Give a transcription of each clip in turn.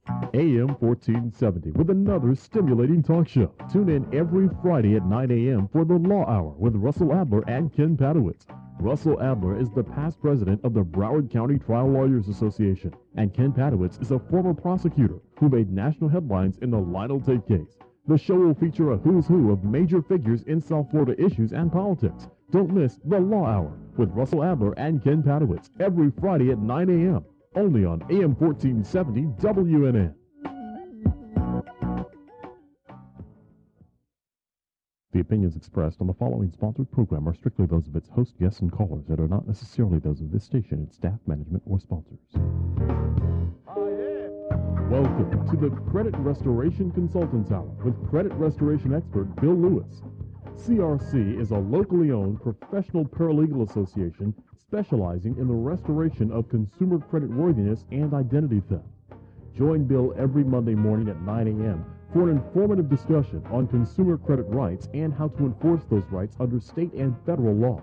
AM 1470 with another stimulating talk show. Tune in every Friday at 9 a.m. for the Law Hour with Russell Adler and Ken Padowitz. Russell Adler is the past president of the Broward County Trial Lawyers Association, and Ken Padowitz is a former prosecutor who made national headlines in the Lionel Tate case. The show will feature a who's who of major figures in South Florida issues and politics. Don't miss the Law Hour with Russell Adler and Ken Padowitz every Friday at 9 a.m. only on AM 1470 WNN. The opinions expressed on the following sponsored program are strictly those of its host, guests, and callers and are not necessarily those of this station, its staff, management, or sponsors. Welcome to the Credit Restoration Consultants Hour with credit restoration expert Bill Lewis. CRC is a locally owned professional paralegal association specializing in the restoration of consumer creditworthiness and identity theft. Join Bill every Monday morning at 9 a.m. for an informative discussion on consumer credit rights and how to enforce those rights under state and federal law.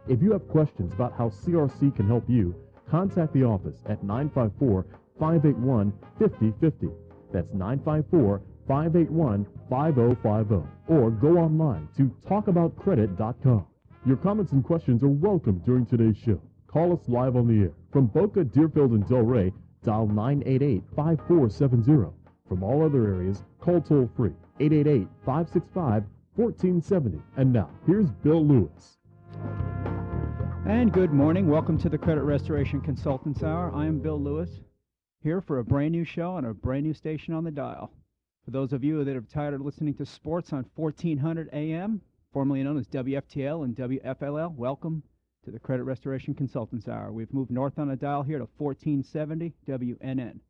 If you have questions about how CRC can help you, contact the office at 954-581-5050. That's 954-581-5050. Or go online to talkaboutcredit.com. Your comments and questions are welcome during today's show. Call us live on the air. From Boca, Deerfield, and Delray, dial 988-5470. From all other areas, call toll-free, 888-565-1470. And now, here's Bill Lewis. And good morning. Welcome to the Credit Restoration Consultants Hour. I am Bill Lewis, here for a brand new show on a brand new station on the dial. For those of you that are tired of listening to sports on 1400 AM, formerly known as WFTL and WFLL, welcome to the Credit Restoration Consultants Hour. We've moved north on the dial here to 1470 WNN.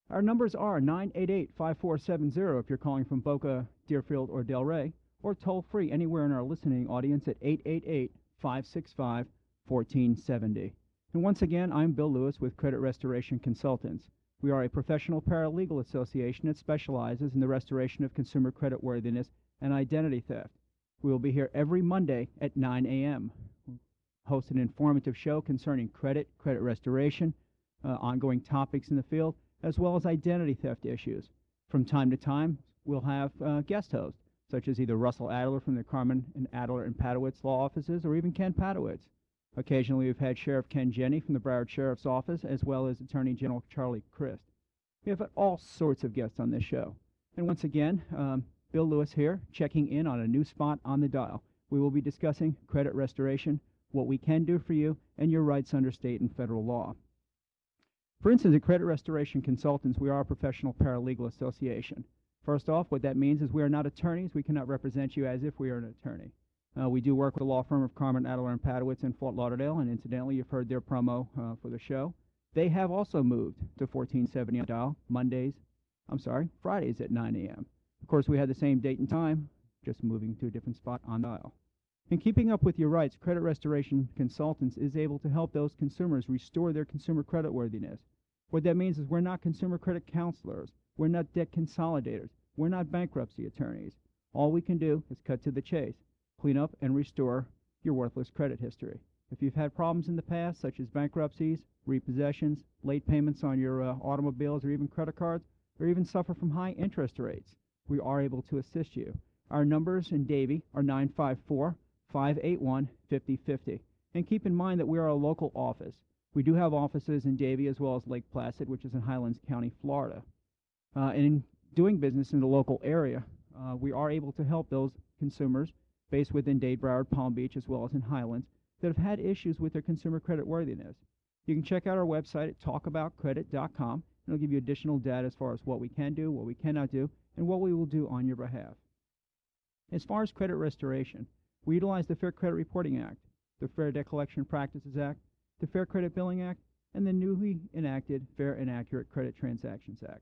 Our numbers are 988-5470 if you're calling from Boca, Deerfield, or Delray, or toll-free anywhere in our listening audience at 888-565-1470. And once again, I'm Bill Lewis with Credit Restoration Consultants. We are a professional paralegal association that specializes in the restoration of consumer creditworthiness and identity theft. We will be here every Monday at 9 a.m. We'll host an informative show concerning credit restoration, ongoing topics in the field, as well as identity theft issues. From time to time, we'll have guest hosts, such as either Russell Adler from the Carmen and Adler and Padowitz law offices, or even Ken Padowitz. Occasionally, we've had Sheriff Ken Jenny from the Broward Sheriff's Office, as well as Attorney General Charlie Crist. We have all sorts of guests on this show. And once again, Bill Lewis here, checking in on a new spot on the dial. We will be discussing credit restoration, what we can do for you, and your rights under state and federal law. For instance, at Credit Restoration Consultants, we are a professional paralegal association. First off, what that means is we are not attorneys. We cannot represent you as if we are an attorney. We do work with the law firm of Carmen, Adler, and Padowitz in Fort Lauderdale, and incidentally, you've heard their promo for the show. They have also moved to 1470 on dial, Fridays at 9 a.m. Of course, we had the same date and time, just moving to a different spot on dial. In keeping up with your rights, Credit Restoration Consultants is able to help those consumers restore their consumer creditworthiness. What that means is we're not consumer credit counselors. We're not debt consolidators. We're not bankruptcy attorneys. All we can do is cut to the chase, clean up and restore your worthless credit history. If you've had problems in the past, such as bankruptcies, repossessions, late payments on your automobiles or even credit cards, or even suffer from high interest rates, we are able to assist you. Our numbers in Davie are 954-581-5050. And keep in mind that we are a local office. We do have offices in Davie as well as Lake Placid, which is in Highlands County, Florida. And in doing business in the local area, we are able to help those consumers based within Dade, Broward, Palm Beach, as well as in Highlands, that have had issues with their consumer creditworthiness. You can check out our website at talkaboutcredit.com, and it'll give you additional data as far as what we can do, what we cannot do, and what we will do on your behalf. As far as credit restoration, we utilize the Fair Credit Reporting Act, the Fair Debt Collection Practices Act, the Fair Credit Billing Act, and the newly enacted Fair and Accurate Credit Transactions Act.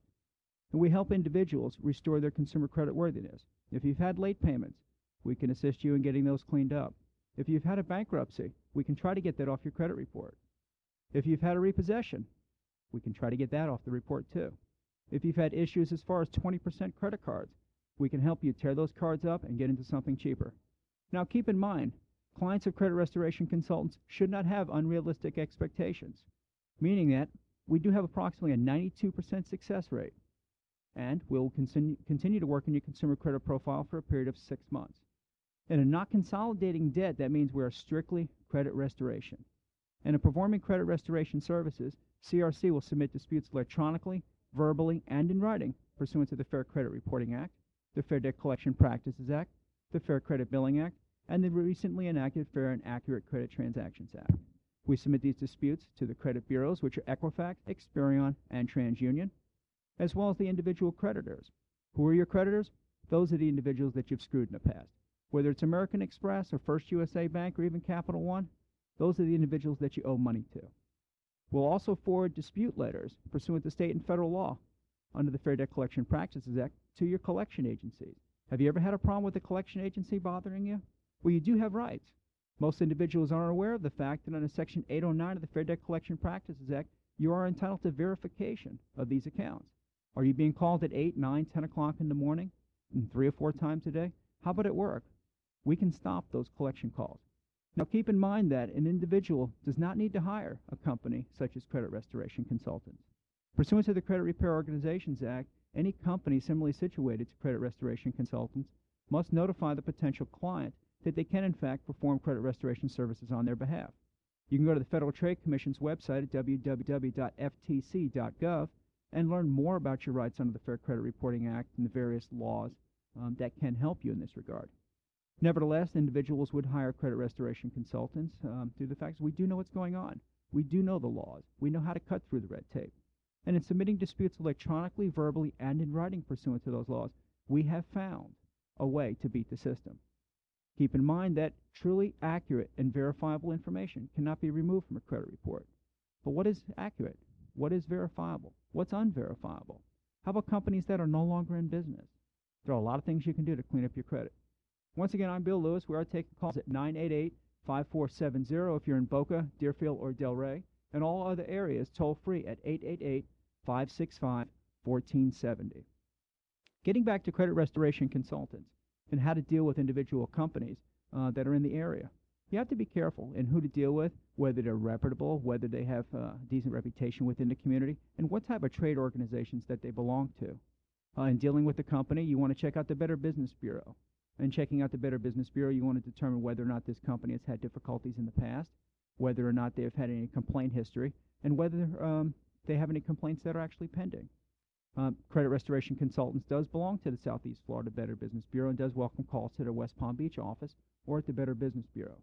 And we help individuals restore their consumer creditworthiness. If you've had late payments, we can assist you in getting those cleaned up. If you've had a bankruptcy, we can try to get that off your credit report. If you've had a repossession, we can try to get that off the report too. If you've had issues as far as 20% credit cards, we can help you tear those cards up and get into something cheaper. Now keep in mind, clients of credit restoration consultants should not have unrealistic expectations, meaning that we do have approximately a 92% success rate, and we'll continue to work on your consumer credit profile for a period of 6 months. And in not consolidating debt, that means we are strictly credit restoration. And in performing credit restoration services, CRC will submit disputes electronically, verbally, and in writing pursuant to the Fair Credit Reporting Act, the Fair Debt Collection Practices Act, the Fair Credit Billing Act, and the recently enacted Fair and Accurate Credit Transactions Act. We submit these disputes to the credit bureaus, which are Equifax, Experian, and TransUnion, as well as the individual creditors. Who are your creditors? Those are the individuals that you've screwed in the past. Whether it's American Express or First USA Bank or even Capital One, those are the individuals that you owe money to. We'll also forward dispute letters pursuant to state and federal law under the Fair Debt Collection Practices Act to your collection agencies. Have you ever had a problem with a collection agency bothering you? Well, you do have rights. Most individuals aren't aware of the fact that under Section 809 of the Fair Debt Collection Practices Act, you are entitled to verification of these accounts. Are you being called at 8, 9, 10 o'clock in the morning, and 3 or 4 times a day? How about at work? We can stop those collection calls. Now, keep in mind that an individual does not need to hire a company such as Credit Restoration Consultants. Pursuant to the Credit Repair Organizations Act, any company similarly situated to Credit Restoration Consultants must notify the potential client that they can, in fact, perform credit restoration services on their behalf. You can go to the Federal Trade Commission's website at www.ftc.gov and learn more about your rights under the Fair Credit Reporting Act and the various laws that can help you in this regard. Nevertheless, individuals would hire credit restoration consultants due to the fact that we do know what's going on. We do know the laws. We know how to cut through the red tape. And in submitting disputes electronically, verbally, and in writing pursuant to those laws, we have found a way to beat the system. Keep in mind that truly accurate and verifiable information cannot be removed from a credit report. But what is accurate? What is verifiable? What's unverifiable? How about companies that are no longer in business? There are a lot of things you can do to clean up your credit. Once again, I'm Bill Lewis. We are taking calls at 988-5470 if you're in Boca, Deerfield, or Delray, and all other areas toll-free at 888-565-1470. Getting back to credit restoration consultants and how to deal with individual companies that are in the area. You have to be careful in who to deal with, whether they're reputable, whether they have a decent reputation within the community, and what type of trade organizations that they belong to. In dealing with the company, you want to check out the Better Business Bureau. In checking out the Better Business Bureau, you want to determine whether or not this company has had difficulties in the past, whether or not they've had any complaint history, and whether they have any complaints that are actually pending. Credit Restoration Consultants does belong to the Southeast Florida Better Business Bureau and does welcome calls to their West Palm Beach office or at the Better Business Bureau.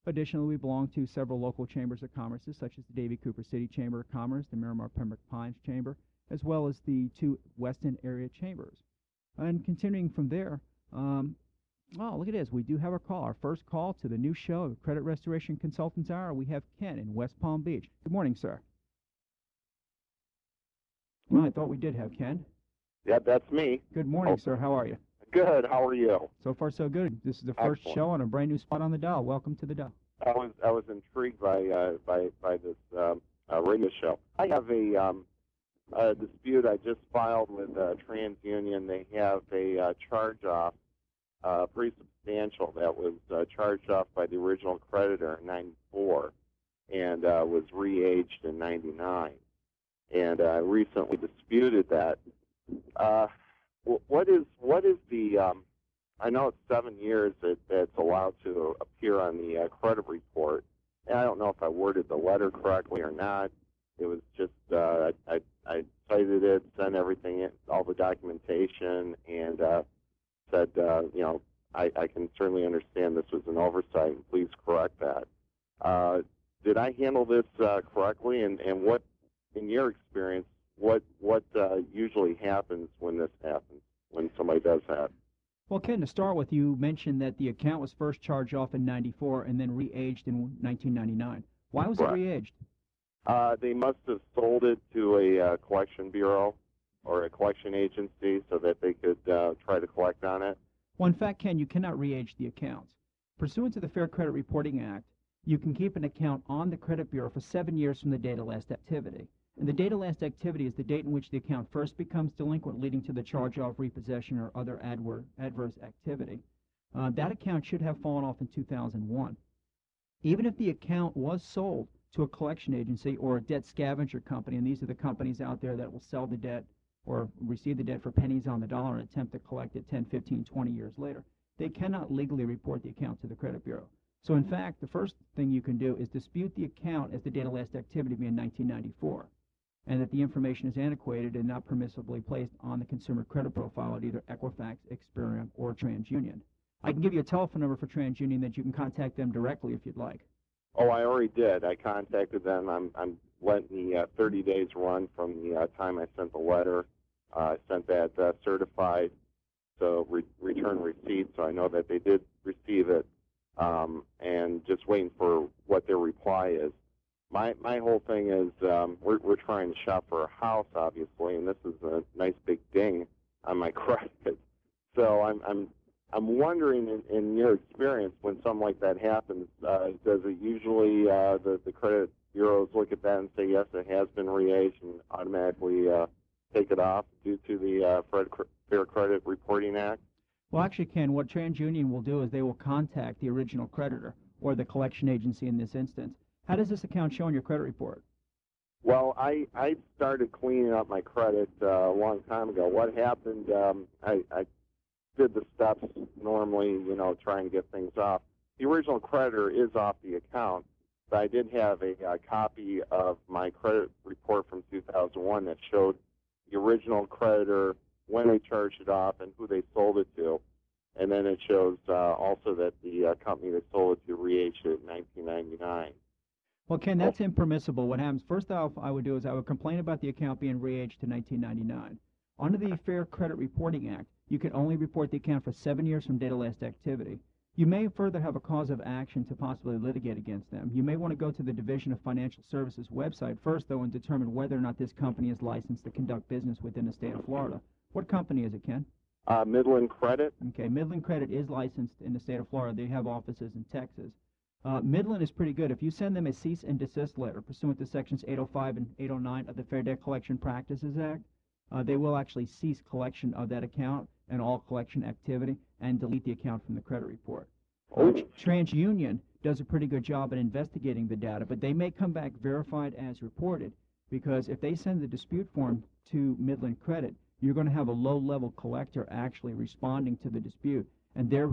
Additionally, we belong to several local chambers of commerce, such as the Davie Cooper City Chamber of Commerce, the Miramar Pembroke Pines Chamber, as well as the 2 Weston area chambers. And continuing from there, oh, look at this. We do have our first call to the new show of Credit Restoration Consultants Hour. We have Ken in West Palm Beach. Good morning, sir. Well, I thought we did have Ken. Yeah, that's me. Good morning, sir. How are you? Good. How are you? So far, so good. This is the first Excellent. show on a brand new spot on the dial. Welcome to the dial. I was intrigued by this radio show. I have a dispute I just filed with TransUnion. They have a charge-off, pretty substantial, that was charged off by the original creditor in '94 and was re-aged in '99. And I recently disputed that. What is the? I know it's 7 years that it's allowed to appear on the credit report, and I don't know if I worded the letter correctly or not. It was just I cited it, sent everything in, all the documentation, and said I can certainly understand this was an oversight, and please correct that. Did I handle this correctly? And what, in your experience, what usually happens when this happens, when somebody does that? Well, Ken, to start with, you mentioned that the account was first charged off in '94 and then re-aged in 1999. Why was it re-aged? They must have sold it to a collection bureau or a collection agency so that they could try to collect on it. Well, in fact, Ken, you cannot re-age the accounts. Pursuant to the Fair Credit Reporting Act, you can keep an account on the credit bureau for 7 years from the date of last activity. And the date of last activity is the date in which the account first becomes delinquent, leading to the charge-off, repossession, or other adverse activity. That account should have fallen off in 2001. Even if the account was sold to a collection agency or a debt scavenger company, and these are the companies out there that will sell the debt or receive the debt for pennies on the dollar and attempt to collect it 10, 15, 20 years later, they cannot legally report the account to the credit bureau. So in fact, the first thing you can do is dispute the account as the date of last activity being 1994, and that the information is antiquated and not permissibly placed on the consumer credit profile at either Equifax, Experian, or TransUnion. I can give you a telephone number for TransUnion that you can contact them directly if you'd like. Oh, I already did. I contacted them. I'm letting the 30 days run from the time I sent the letter. I sent that certified, so return receipt, so I know that they did receive it, and just waiting for what their reply is. My whole thing is we're trying to shop for a house, obviously, and this is a nice big ding on my credit. So I'm wondering, in your experience, when something like that happens, does it usually the credit bureaus look at that and say, yes, it has been re-aged, and automatically take it off due to the Fair Credit Reporting Act? Well, actually, Ken, what TransUnion will do is they will contact the original creditor or the collection agency in this instance. How does this account show on your credit report? Well, I started cleaning up my credit a long time ago. What happened, I did the steps normally, try and get things off. The original creditor is off the account, but I did have a copy of my credit report from 2001 that showed the original creditor, when they charged it off, and who they sold it to. And then it shows also that the company that sold it to re-aged it in 1999. Well, Ken, that's impermissible. What happens, first off, I would do is I would complain about the account being re-aged to 1999. Under the Fair Credit Reporting Act, you can only report the account for 7 years from date of last activity. You may further have a cause of action to possibly litigate against them. You may want to go to the Division of Financial Services website first, though, and determine whether or not this company is licensed to conduct business within the state of Florida. What company is it, Ken? Midland Credit. Okay, Midland Credit is licensed in the state of Florida. They have offices in Texas. Midland is pretty good. If you send them a cease and desist letter pursuant to Sections 805 and 809 of the Fair Debt Collection Practices Act, they will actually cease collection of that account and all collection activity and delete the account from the credit report. TransUnion does a pretty good job at investigating the data, but they may come back verified as reported, because if they send the dispute form to Midland Credit, you're going to have a low-level collector actually responding to the dispute, and their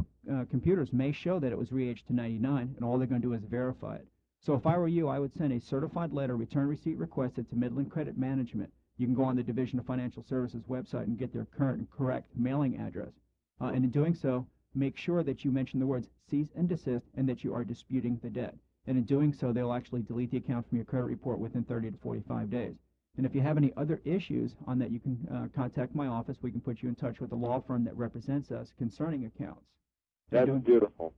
computers may show that it was re-aged to 99, and all they're going to do is verify it. So if I were you, I would send a certified letter, return receipt requested, to Midland Credit Management. You can go on the Division of Financial Services website and get their current and correct mailing address. And in doing so, make sure that you mention the words cease and desist and that you are disputing the debt. And in doing so, they'll actually delete the account from your credit report within 30 to 45 days. And if you have any other issues on that, you can contact my office. We can put you in touch with the law firm that represents us concerning accounts. That's beautiful.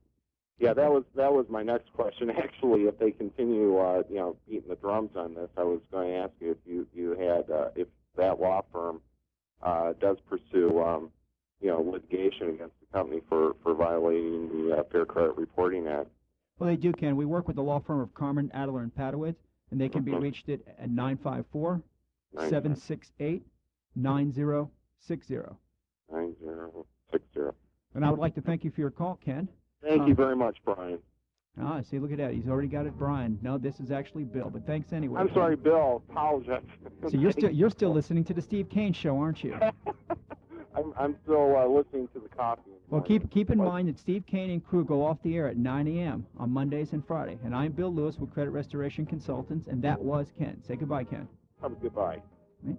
Yeah, that was my next question. Actually, if they continue, beating the drums on this, I was going to ask you if you had, if that law firm does pursue, litigation against the company for violating the Fair Credit Reporting Act. Well, they do, Ken. We work with the law firm of Carmen, Adler, and Padowitz, and they can be reached at 954-768-9060. 9060. And I would like to thank you for your call, Ken. Thank you very much, Brian. See, look at that. He's already got it, Brian. No, this is actually Bill, but thanks anyway. I'm sorry, Bill. Apologize. So you're still listening to the Steve Kane Show, aren't you? I'm still listening to the coffee. Well, keep in mind that Steve Kane and crew go off the air at 9 a.m. on Mondays and Friday. And I'm Bill Lewis with Credit Restoration Consultants, and that was Ken. Say goodbye, Ken. Goodbye. Right?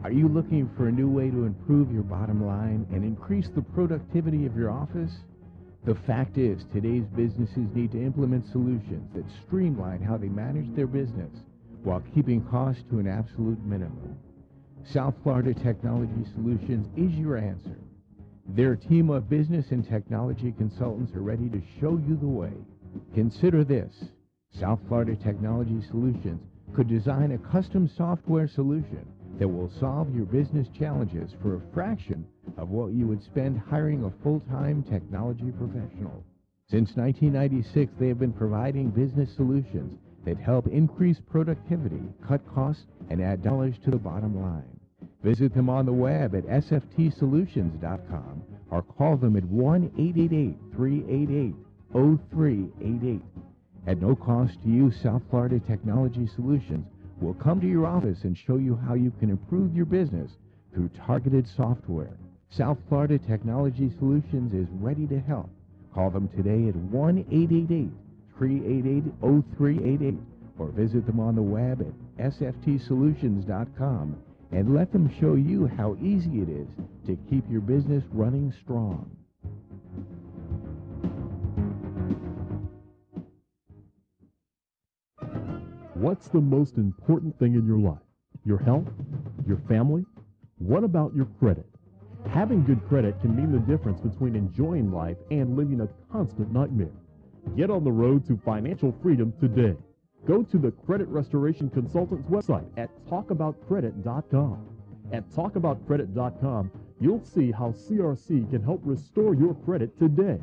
Are you looking for a new way to improve your bottom line and increase the productivity of your office? The fact is, today's businesses need to implement solutions that streamline how they manage their business while keeping costs to an absolute minimum. South Florida Technology Solutions is your answer. Their team of business and technology consultants are ready to show you the way. Consider this. South Florida Technology Solutions could design a custom software solution that will solve your business challenges for a fraction of what you would spend hiring a full-time technology professional. Since 1996, they have been providing business solutions that help increase productivity, cut costs, and add dollars to the bottom line. Visit them on the web at sftsolutions.com or call them at 1-888-388-0388. At no cost to you, South Florida Technology Solutions will come to your office and show you how you can improve your business through targeted software. South Florida Technology Solutions is ready to help. Call them today at 1-888-388-0388 or visit them on the web at sftsolutions.com and let them show you how easy it is to keep your business running strong. What's the most important thing in your life? Your health? Your family? What about your credit? Having good credit can mean the difference between enjoying life and living a constant nightmare. Get on the road to financial freedom today. Go to the Credit Restoration Consultants website at talkaboutcredit.com. At talkaboutcredit.com, you'll see how CRC can help restore your credit today.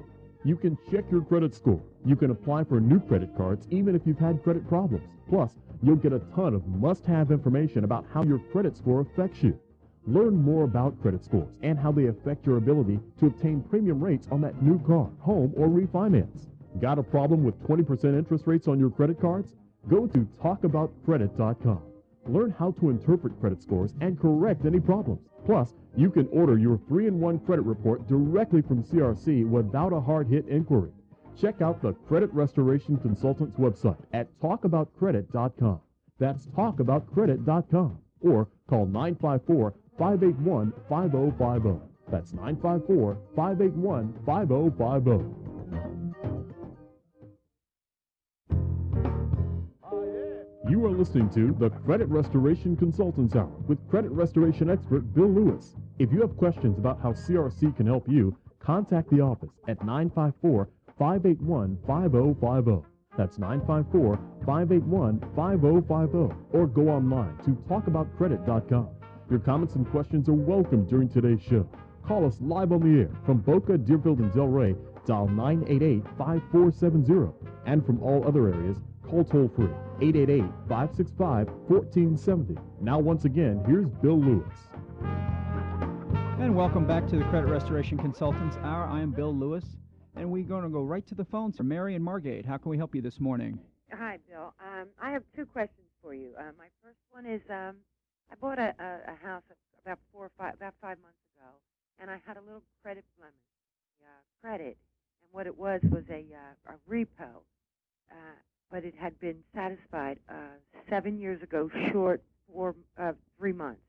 You can check your credit score. You can apply for new credit cards even if you've had credit problems. Plus, you'll get a ton of must-have information about how your credit score affects you. Learn more about credit scores and how they affect your ability to obtain premium rates on that new car, home, or refinance. Got a problem with 20% interest rates on your credit cards? Go to talkaboutcredit.com. Learn how to interpret credit scores and correct any problems. Plus, you can order your 3-in-1 credit report directly from CRC without a hard-hit inquiry. Check out the Credit Restoration Consultants website at talkaboutcredit.com. That's talkaboutcredit.com. Or call 954-581-5050. That's 954-581-5050. You are listening to the Credit Restoration Consultants Hour with credit restoration expert Bill Lewis. If you have questions about how CRC can help you, contact the office at 954-581-5050. That's 954-581-5050. Or go online to talkaboutcredit.com. Your comments and questions are welcome during today's show. Call us live on the air from Boca, Deerfield, and Delray. Dial 988-5470. And from all other areas, call toll-free 888-565-1470. Now, once again, here's Bill Lewis. And welcome back to the Credit Restoration Consultants Hour. I am Bill Lewis, and we're going to go right to the phones. Mary and Margate, how can we help you this morning? Hi, Bill. I have two questions for you. My first one is I bought a house about 5 months ago, and I had a little credit blemish. Credit, and what it was a repo. But it had been satisfied 7 years ago, short for 2 months,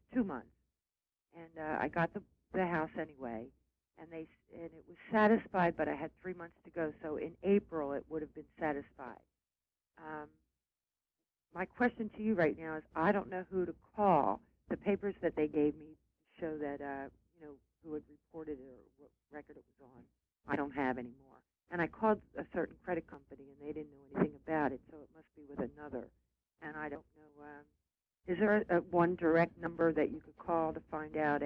and I got the house anyway, and it was satisfied, but I had 3 months to go. So in April, it would have been satisfied. My question to you right now is, I don't know who to call. The papers that they gave me show that who had reported it or what record it was on. I don't have anymore. And I called a certain credit company, and they didn't know anything about it, so it must be with another. And I don't know, is there a one direct number that you could call to find out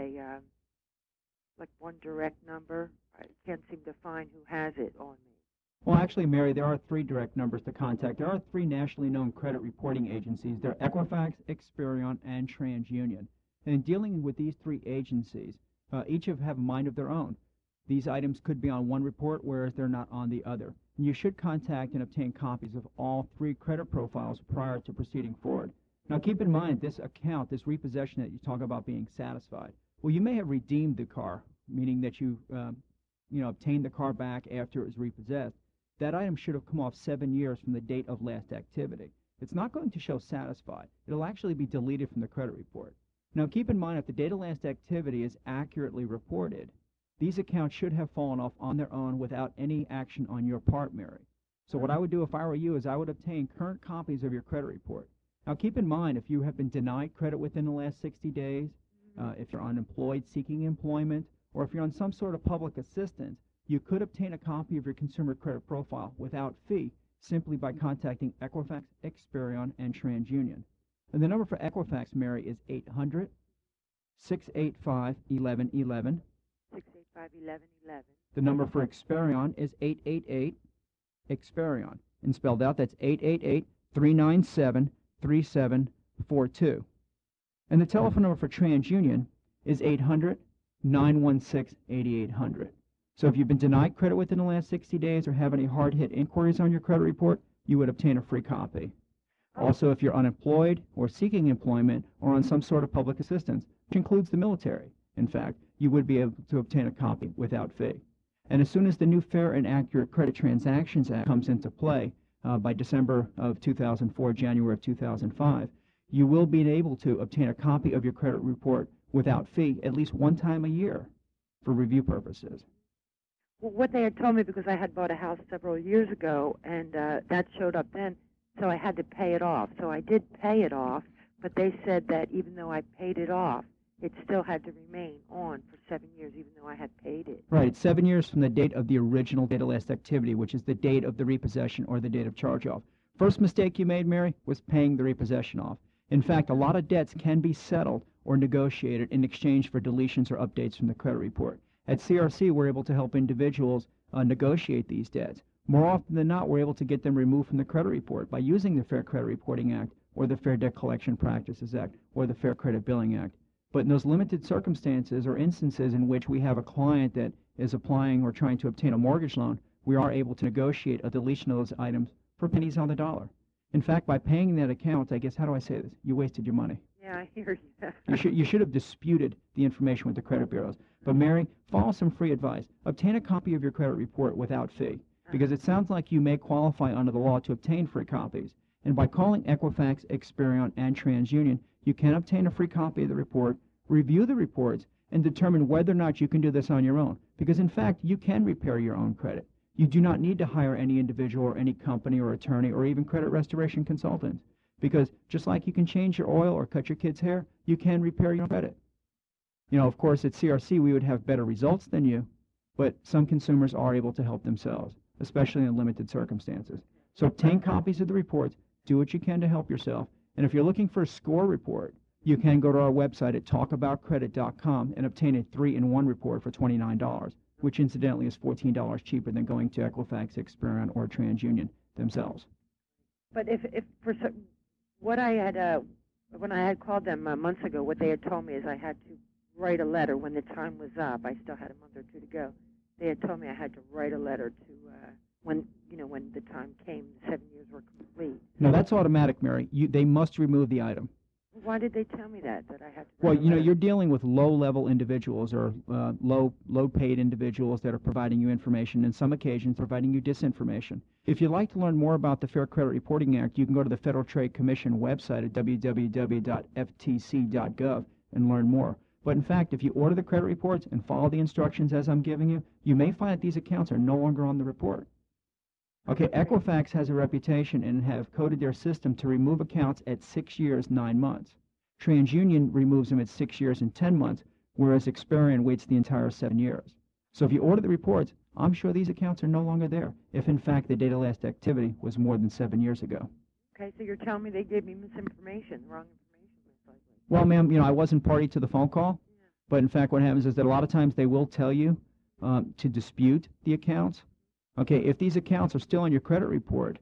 one direct number? I can't seem to find who has it on me. Well, actually, Mary, there are 3 direct numbers to contact. There are 3 nationally known credit reporting agencies. They're Equifax, Experian, and TransUnion. And in dealing with these 3 agencies, each have a mind of their own. These items could be on one report, whereas they're not on the other. And you should contact and obtain copies of all 3 credit profiles prior to proceeding forward. Now, keep in mind, this account, this repossession that you talk about being satisfied, well, you may have redeemed the car, meaning that you obtained the car back after it was repossessed. That item should have come off 7 years from the date of last activity. It's not going to show satisfied. It'll actually be deleted from the credit report. Now, keep in mind, if the date of last activity is accurately reported, these accounts should have fallen off on their own without any action on your part, Mary. So what I would do if I were you is I would obtain current copies of your credit report. Now, keep in mind, if you have been denied credit within the last 60 days, if you're unemployed seeking employment, or if you're on some sort of public assistance, you could obtain a copy of your consumer credit profile without fee simply by contacting Equifax, Experian, and TransUnion. And the number for Equifax, Mary, is 800-685-1111. 685-1111. The number for Experian is 888-EXPERION. And spelled out, that's 888-397-3742. And the telephone number for TransUnion is 800-916-8800. So if you've been denied credit within the last 60 days or have any hard-hit inquiries on your credit report, you would obtain a free copy. Also, if you're unemployed or seeking employment or on some sort of public assistance, which includes the military, in fact, you would be able to obtain a copy without fee. And as soon as the new Fair and Accurate Credit Transactions Act comes into play by December of 2004, January of 2005, you will be able to obtain a copy of your credit report without fee at least one time a year for review purposes. Well, what they had told me, because I had bought a house several years ago, and that showed up then, so I had to pay it off. So I did pay it off, but they said that even though I paid it off, it still had to remain on for 7 years, even though I had paid it. Right. It's 7 years from the date of the original data last activity, which is the date of the repossession or the date of charge-off. First mistake you made, Mary, was paying the repossession off. In fact, a lot of debts can be settled or negotiated in exchange for deletions or updates from the credit report. At CRC, we're able to help individuals negotiate these debts. More often than not, we're able to get them removed from the credit report by using the Fair Credit Reporting Act or the Fair Debt Collection Practices Act or the Fair Credit Billing Act. But in those limited circumstances or instances in which we have a client that is applying or trying to obtain a mortgage loan, we are able to negotiate a deletion of those items for pennies on the dollar. In fact, by paying that account, I guess, how do I say this? You wasted your money. Yeah, I hear you. You should have disputed the information with the credit bureaus. But Mary, follow some free advice. Obtain a copy of your credit report without fee, because it sounds like you may qualify under the law to obtain free copies. And by calling Equifax, Experian, and TransUnion, you can obtain a free copy of the report, review the reports, and determine whether or not you can do this on your own. Because in fact, you can repair your own credit. You do not need to hire any individual or any company or attorney or even credit restoration consultant. Because just like you can change your oil or cut your kid's hair, you can repair your credit. You know, of course, at CRC, we would have better results than you, but some consumers are able to help themselves, especially in limited circumstances. So obtain copies of the reports, do what you can to help yourself, and if you're looking for a score report, you can go to our website at talkaboutcredit.com and obtain a 3-in-1 report for $29, which incidentally is $14 cheaper than going to Equifax, Experian, or TransUnion themselves. But if for what I had when I had called them months ago, what they had told me is I had to write a letter when the time was up. I still had a month or two to go. They had told me I had to write a letter to when the time came, the 7 years were complete. No, that's automatic, Mary. They must remove the item. Why did they tell me that I had to? Well, you know, you're dealing with low-level individuals or low-paid individuals that are providing you information, and some occasions providing you disinformation. If you'd like to learn more about the Fair Credit Reporting Act, you can go to the Federal Trade Commission website at www.ftc.gov and learn more. But in fact, if you order the credit reports and follow the instructions as I'm giving you, you may find that these accounts are no longer on the report. Okay, Equifax has a reputation and have coded their system to remove accounts at 6 years, 9 months. TransUnion removes them at 6 years and 10 months, whereas Experian waits the entire 7 years. So if you order the reports, I'm sure these accounts are no longer there, if in fact the data last activity was more than 7 years ago. Okay, so you're telling me they gave me misinformation, wrong information, most likely. Well, ma'am, you know, I wasn't party to the phone call, but in fact what happens is that a lot of times they will tell you to dispute the accounts. Okay, if these accounts are still on your credit report,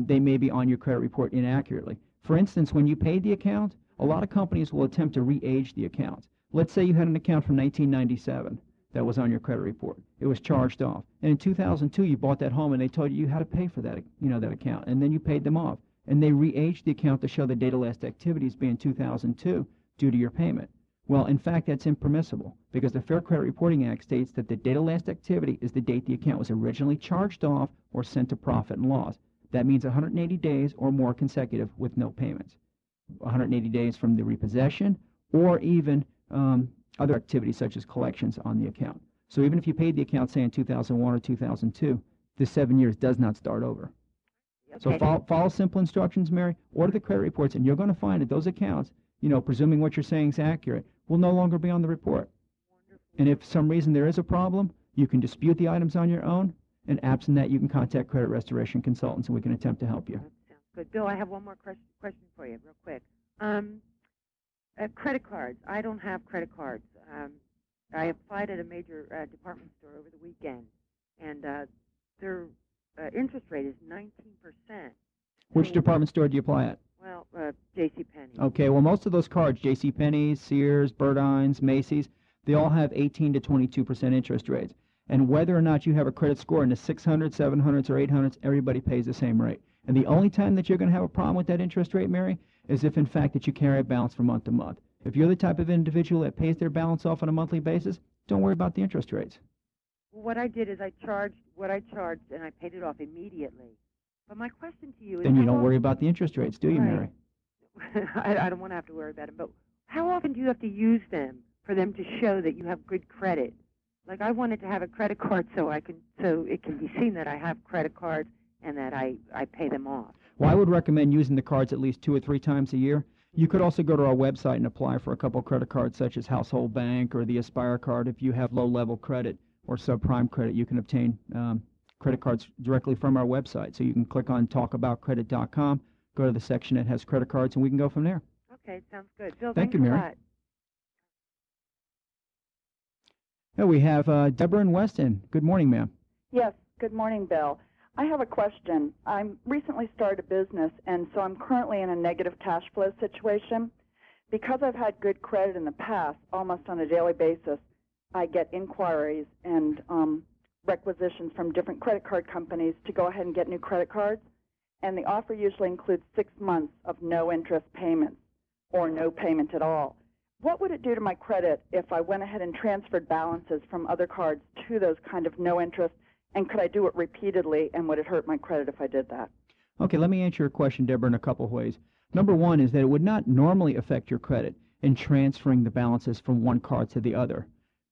they may be on your credit report inaccurately. For instance, when you paid the account, a lot of companies will attempt to re-age the account. Let's say you had an account from 1997 that was on your credit report. It was charged off. And in 2002, you bought that home and they told you had to pay for that, that account. And then you paid them off. And they re-aged the account to show the data last activities being 2002 due to your payment. Well, in fact, that's impermissible because the Fair Credit Reporting Act states that the data last activity is the date the account was originally charged off or sent to profit and loss. That means 180 days or more consecutive with no payments. 180 days from the repossession or even other activities such as collections on the account. So even if you paid the account, say, in 2001 or 2002, the 7 years does not start over. Okay. So follow simple instructions, Mary. Order the credit reports, and you're going to find that those accounts, presuming what you're saying is accurate, will no longer be on the report. Wonderful. And if for some reason there is a problem, you can dispute the items on your own, and absent that, you can contact credit restoration consultants, and we can attempt to help you. That sounds good. Bill, I have one more question for you, real quick. Credit cards. I don't have credit cards. I applied at a major department store over the weekend, and their interest rate is 19%. Which department store do you apply at? Well, JCPenney. Okay, well, most of those cards, JCPenney, Sears, Burdines, Macy's, they all have 18 to 22% interest rates. And whether or not you have a credit score in the 600, 700s, or 800s, everybody pays the same rate. And the only time that you're going to have a problem with that interest rate, Mary, is if, in fact, that you carry a balance from month to month. If you're the type of individual that pays their balance off on a monthly basis, don't worry about the interest rates. Well, what I did is I charged what I charged, and I paid it off immediately. But my question to you is... Then you don't worry about the interest rates, do you, Mary? I don't want to have to worry about it, but how often do you have to use them for them to show that you have good credit? Like, I wanted to have a credit card so it can be seen that I have credit cards and that I pay them off. Well, I would recommend using the cards at least 2 or 3 times a year. You could also go to our website and apply for a couple credit cards such as Household Bank or the Aspire card. If you have low-level credit or subprime credit, you can obtain credit cards directly from our website. So you can click on talkaboutcredit.com, go to the section that has credit cards, and we can go from there. Okay, sounds good. Bill, Thank thanks you, Mary. a lot. Now we have Deborah in Weston. Good morning, ma'am. Yes, good morning, Bill. I have a question. I recently started a business, and so I'm currently in a negative cash flow situation. Because I've had good credit in the past, almost on a daily basis, I get inquiries and requisitions from different credit card companies to go ahead and get new credit cards. And the offer usually includes 6 months of no interest payments or no payment at all. What would it do to my credit if I went ahead and transferred balances from other cards to those kind of no interest? And could I do it repeatedly, and would it hurt my credit if I did that? Okay, let me answer your question, Deborah, in a couple of ways. Number one is that it would not normally affect your credit in transferring the balances from one card to the other.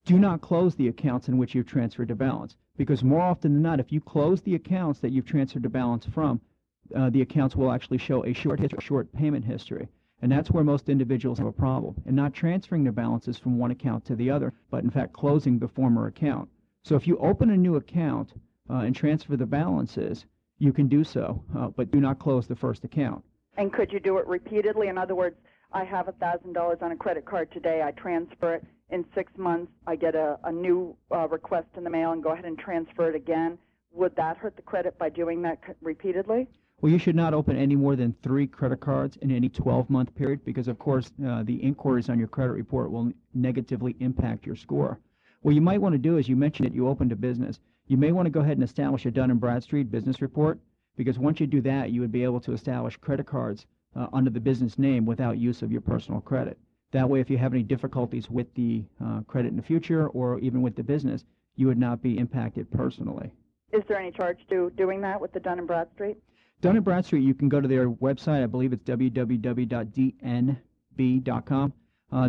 Do not close the accounts in which you've transferred the balance, because more often than not, if you close the accounts that you've transferred the balance from, the accounts will actually show a short payment history. And that's where most individuals have a problem, and not transferring their balances from one account to the other, but in fact closing the former account. So if you open a new account and transfer the balances, you can do so, but do not close the first account. And could you do it repeatedly? In other words, I have $1,000 on a credit card today. I transfer it. In 6 months, I get a new request in the mail and go ahead and transfer it again. Would that hurt the credit by doing that repeatedly? Well, you should not open any more than 3 credit cards in any 12-month period because, of course, the inquiries on your credit report will negatively impact your score. What you might want to do is, you mentioned that you opened a business. You may want to go ahead and establish a Dun & Bradstreet business report, because once you do that, you would be able to establish credit cards under the business name without use of your personal credit. That way, if you have any difficulties with the credit in the future or even with the business, you would not be impacted personally. Is there any charge to doing that with the Dun & Bradstreet? Dun & Bradstreet, you can go to their website. I believe it's www.dnb.com.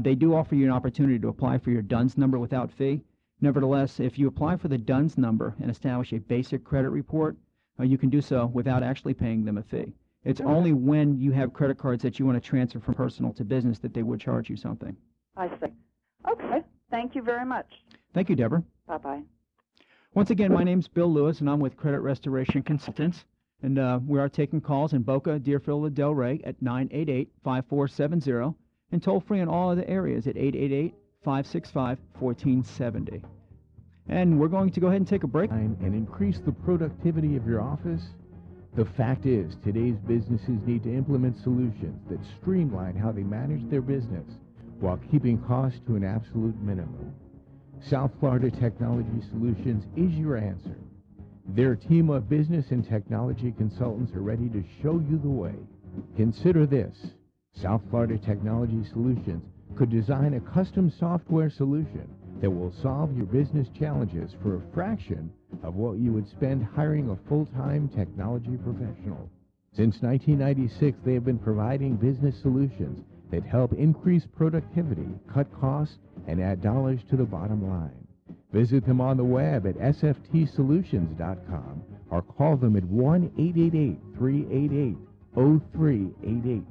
They do offer you an opportunity to apply for your DUNS number without fee. Nevertheless, if you apply for the DUNS number and establish a basic credit report, you can do so without actually paying them a fee. It's only when you have credit cards that you want to transfer from personal to business that they would charge you something. I see. Okay. Thank you very much. Thank you, Deborah. Bye-bye. Once again, my name's Bill Lewis, and I'm with Credit Restoration Consultants. And we are taking calls in Boca, Deerfield, and Delray at 988-5470, and toll-free in all other areas at 888-565-1470. And we're going to go ahead and take a break. And increase the productivity of your office? The fact is, today's businesses need to implement solutions that streamline how they manage their business while keeping costs to an absolute minimum. South Florida Technology Solutions is your answer. Their team of business and technology consultants are ready to show you the way. Consider this. South Florida Technology Solutions could design a custom software solution that will solve your business challenges for a fraction of what you would spend hiring a full-time technology professional. Since 1996, they have been providing business solutions that help increase productivity, cut costs, and add dollars to the bottom line. Visit them on the web at sftsolutions.com or call them at 1-888-388-0388.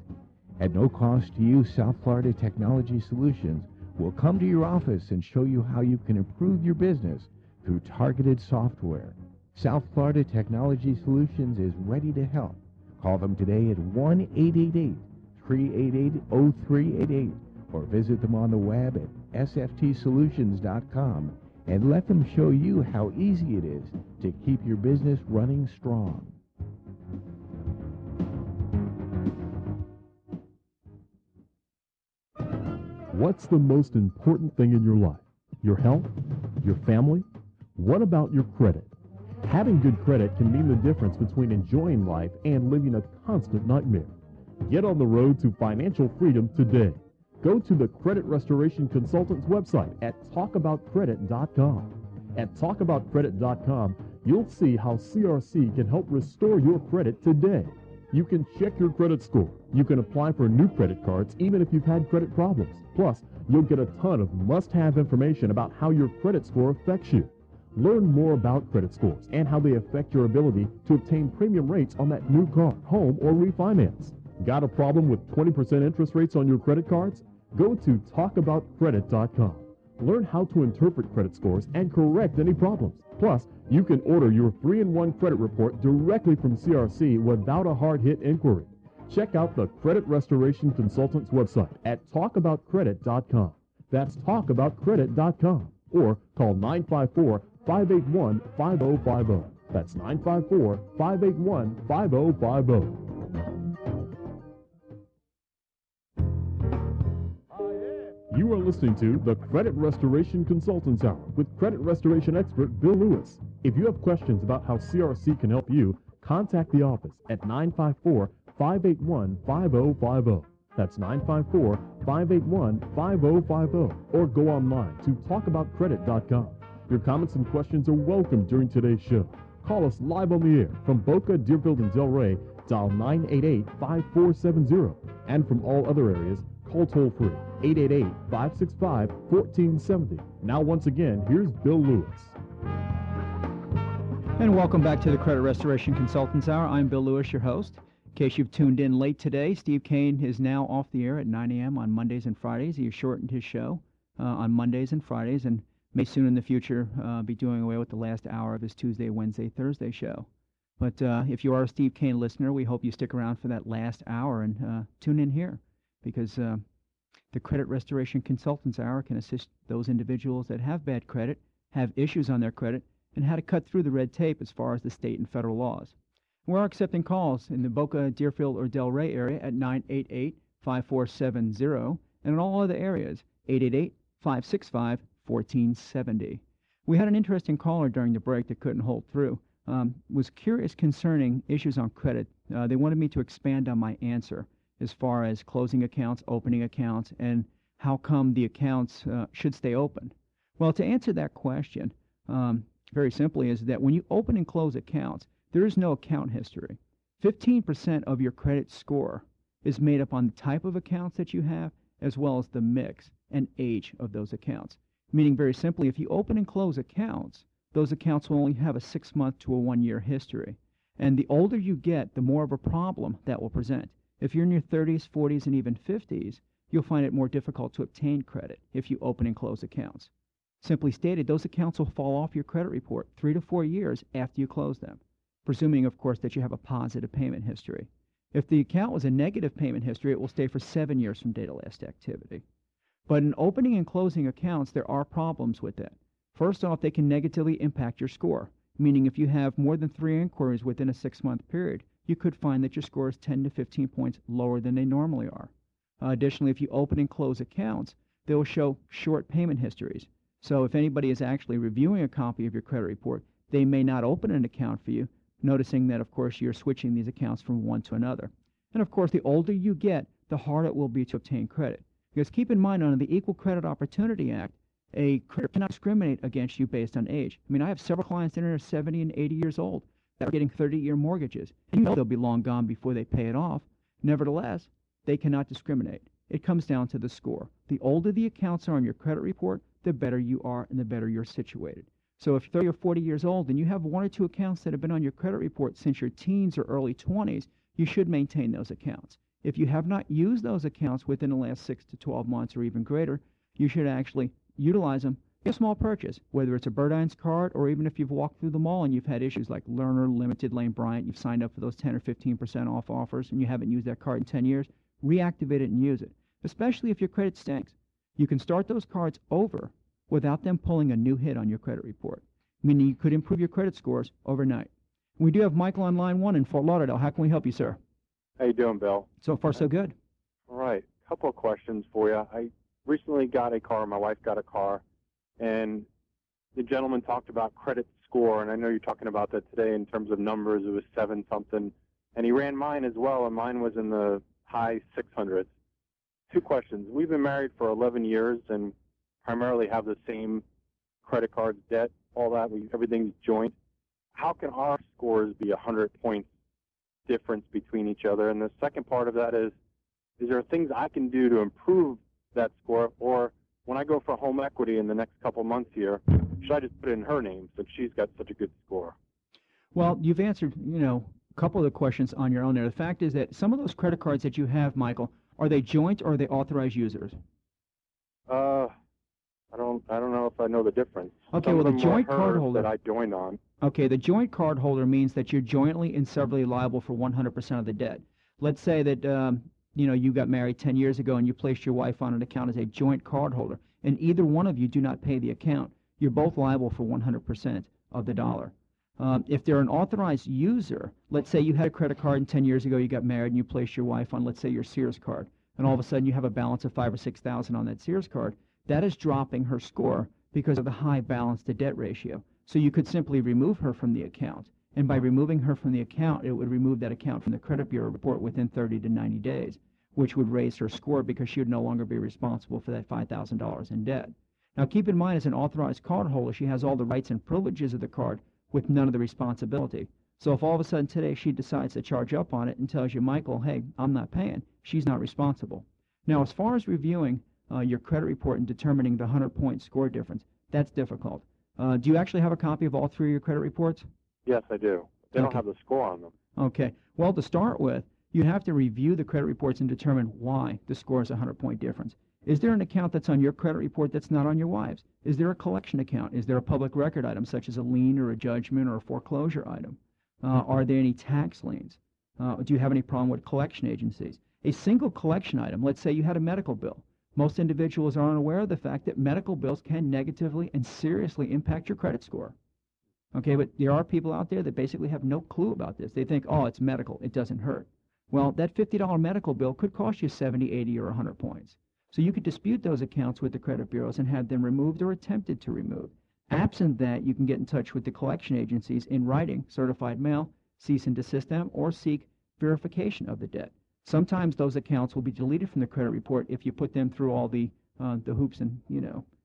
At no cost to you, South Florida Technology Solutions will come to your office and show you how you can improve your business through targeted software. South Florida Technology Solutions is ready to help. Call them today at 1-888-388-0388 or visit them on the web at sftsolutions.com and let them show you how easy it is to keep your business running strong. What's the most important thing in your life? Your health? Your family? What about your credit? Having good credit can mean the difference between enjoying life and living a constant nightmare. Get on the road to financial freedom today. Go to the Credit Restoration Consultant's website at talkaboutcredit.com. At talkaboutcredit.com, you'll see how CRC can help restore your credit today. You can check your credit score. You can apply for new credit cards even if you've had credit problems. Plus, you'll get a ton of must-have information about how your credit score affects you. Learn more about credit scores and how they affect your ability to obtain premium rates on that new car, home, or refinance. Got a problem with 20% interest rates on your credit cards? Go to talkaboutcredit.com. Learn how to interpret credit scores and correct any problems. Plus, you can order your 3-in-1 credit report directly from CRC without a hard-hit inquiry. Check out the Credit Restoration Consultant's website at talkaboutcredit.com. That's talkaboutcredit.com. Or call 954-581-5050. That's 954-581-5050. You are listening to the Credit Restoration Consultants Hour with credit restoration expert Bill Lewis. If you have questions about how CRC can help you, contact the office at 954-581-5050. That's 954-581-5050. Or go online to talkaboutcredit.com. Your comments and questions are welcome during today's show. Call us live on the air from Boca, Deerfield, and Delray. Dial 988-5470. And from all other areas, call toll-free 888-565-1470. Now, once again, here's Bill Lewis. And welcome back to the Credit Restoration Consultants Hour. I'm Bill Lewis, your host. In case you've tuned in late today, Steve Kane is now off the air at 9 a.m. on Mondays and Fridays. He has shortened his show on Mondays and Fridays and may soon in the future be doing away with the last hour of his Tuesday, Wednesday, Thursday show. But if you are a Steve Kane listener, we hope you stick around for that last hour and tune in here because the Credit Restoration Consultants Hour can assist those individuals that have bad credit, have issues on their credit, and how to cut through the red tape as far as the state and federal laws. We are accepting calls in the Boca, Deerfield, or Delray area at 988-5470, and in all other areas, 888-565-1470. We had an interesting caller during the break that couldn't hold through. Was curious concerning issues on credit. They wanted me to expand on my answer as far as closing accounts, opening accounts, and how come the accounts should stay open. Well, to answer that question, very simply, is that when you open and close accounts, there is no account history. 15% of your credit score is made up on the type of accounts that you have, as well as the mix and age of those accounts. Meaning, very simply, if you open and close accounts, those accounts will only have a 6-month to a 1-year history. And the older you get, the more of a problem that will present. If you're in your 30s, 40s, and even 50s, you'll find it more difficult to obtain credit if you open and close accounts. Simply stated, those accounts will fall off your credit report 3 to 4 years after you close them, presuming, of course, that you have a positive payment history. If the account was a negative payment history, it will stay for 7 years from date of last activity. But in opening and closing accounts, there are problems with that. First off, they can negatively impact your score, meaning if you have more than 3 inquiries within a 6-month period, you could find that your score is 10 to 15 points lower than they normally are. Additionally, if you open and close accounts, they will show short payment histories. So if anybody is actually reviewing a copy of your credit report, they may not open an account for you, noticing that, of course, you're switching these accounts from one to another. And, of course, the older you get, the harder it will be to obtain credit. Because keep in mind, under the Equal Credit Opportunity Act, a creditor cannot discriminate against you based on age. I mean, I have several clients that are 70 and 80 years old that are getting 30-year mortgages. And you know they'll be long gone before they pay it off. Nevertheless, they cannot discriminate. It comes down to the score. The older the accounts are on your credit report, the better you are and the better you're situated. So if you're 30 or 40 years old and you have 1 or 2 accounts that have been on your credit report since your teens or early 20s, you should maintain those accounts. If you have not used those accounts within the last 6 to 12 months or even greater, you should actually utilize them. A small purchase, whether it's a Burdines card or even if you've walked through the mall and you've had issues like Lerner, Limited, Lane Bryant, you've signed up for those 10 or 15% off offers and you haven't used that card in 10 years, reactivate it and use it, especially if your credit stinks. You can start those cards over without them pulling a new hit on your credit report, meaning you could improve your credit scores overnight. We do have Michael on line 1 in Fort Lauderdale. How can we help you, sir? How you doing, Bill? So far, so good. All right. A couple of questions for you. I recently got a car. My wife got a car, and the gentleman talked about credit score, and I know you're talking about that today in terms of numbers. It was 7-something, and he ran mine as well, and mine was in the high 600s. Two questions. We've been married for 11 years and primarily have the same credit cards, debt, all that. Everything's joint. How can our scores be 100 points difference between each other? And the second part of that is there things I can do to improve that score? Or when I go for home equity in the next couple months here, should I just put it in her name since she's got such a good score? Well, you've answered, a couple of the questions on your own there. The fact is that some of those credit cards that you have, Michael, are they joint or are they authorized users? I don't know if I know the difference. Okay, well, the joint card holder that I joined on. Okay, the joint card holder means that you're jointly and severally liable for 100% of the debt. Let's say that you got married 10 years ago and you placed your wife on an account as a joint card holder, and either one of you do not pay the account. You're both liable for 100% of the dollar. If they're an authorized user, let's say you had a credit card and 10 years ago you got married and you placed your wife on, let's say, your Sears card, and all of a sudden you have a balance of $5,000 or $6,000 on that Sears card. That is dropping her score because of the high balance to debt ratio. So you could simply remove her from the account, and by removing her from the account, it would remove that account from the credit bureau report within 30 to 90 days, which would raise her score because she would no longer be responsible for that $5,000 in debt. Now, keep in mind, as an authorized cardholder, she has all the rights and privileges of the card with none of the responsibility. So if all of a sudden today she decides to charge up on it and tells you, Michael, hey, I'm not paying, she's not responsible. Now, as far as reviewing your credit report and determining the 100-point score difference, that's difficult. Do you actually have a copy of all three of your credit reports? Yes, I do. They don't have the score on them. Okay. Well, to start with, you have to review the credit reports and determine why the score is a 100-point difference. Is there an account that's on your credit report that's not on your wife's? Is there a collection account? Is there a public record item, such as a lien or a judgment or a foreclosure item? Are there any tax liens? Do you have any problem with collection agencies? A single collection item, let's say you had a medical bill. Most individuals are unaware of the fact that medical bills can negatively and seriously impact your credit score. Okay, but there are people out there that basically have no clue about this. They think, oh, it's medical, it doesn't hurt. Well, that $50 medical bill could cost you 70, 80, or 100 points. So you could dispute those accounts with the credit bureaus and have them removed or attempted to remove. Absent that, you can get in touch with the collection agencies in writing, certified mail, cease and desist them, or seek verification of the debt. Sometimes those accounts will be deleted from the credit report if you put them through all the hoops and,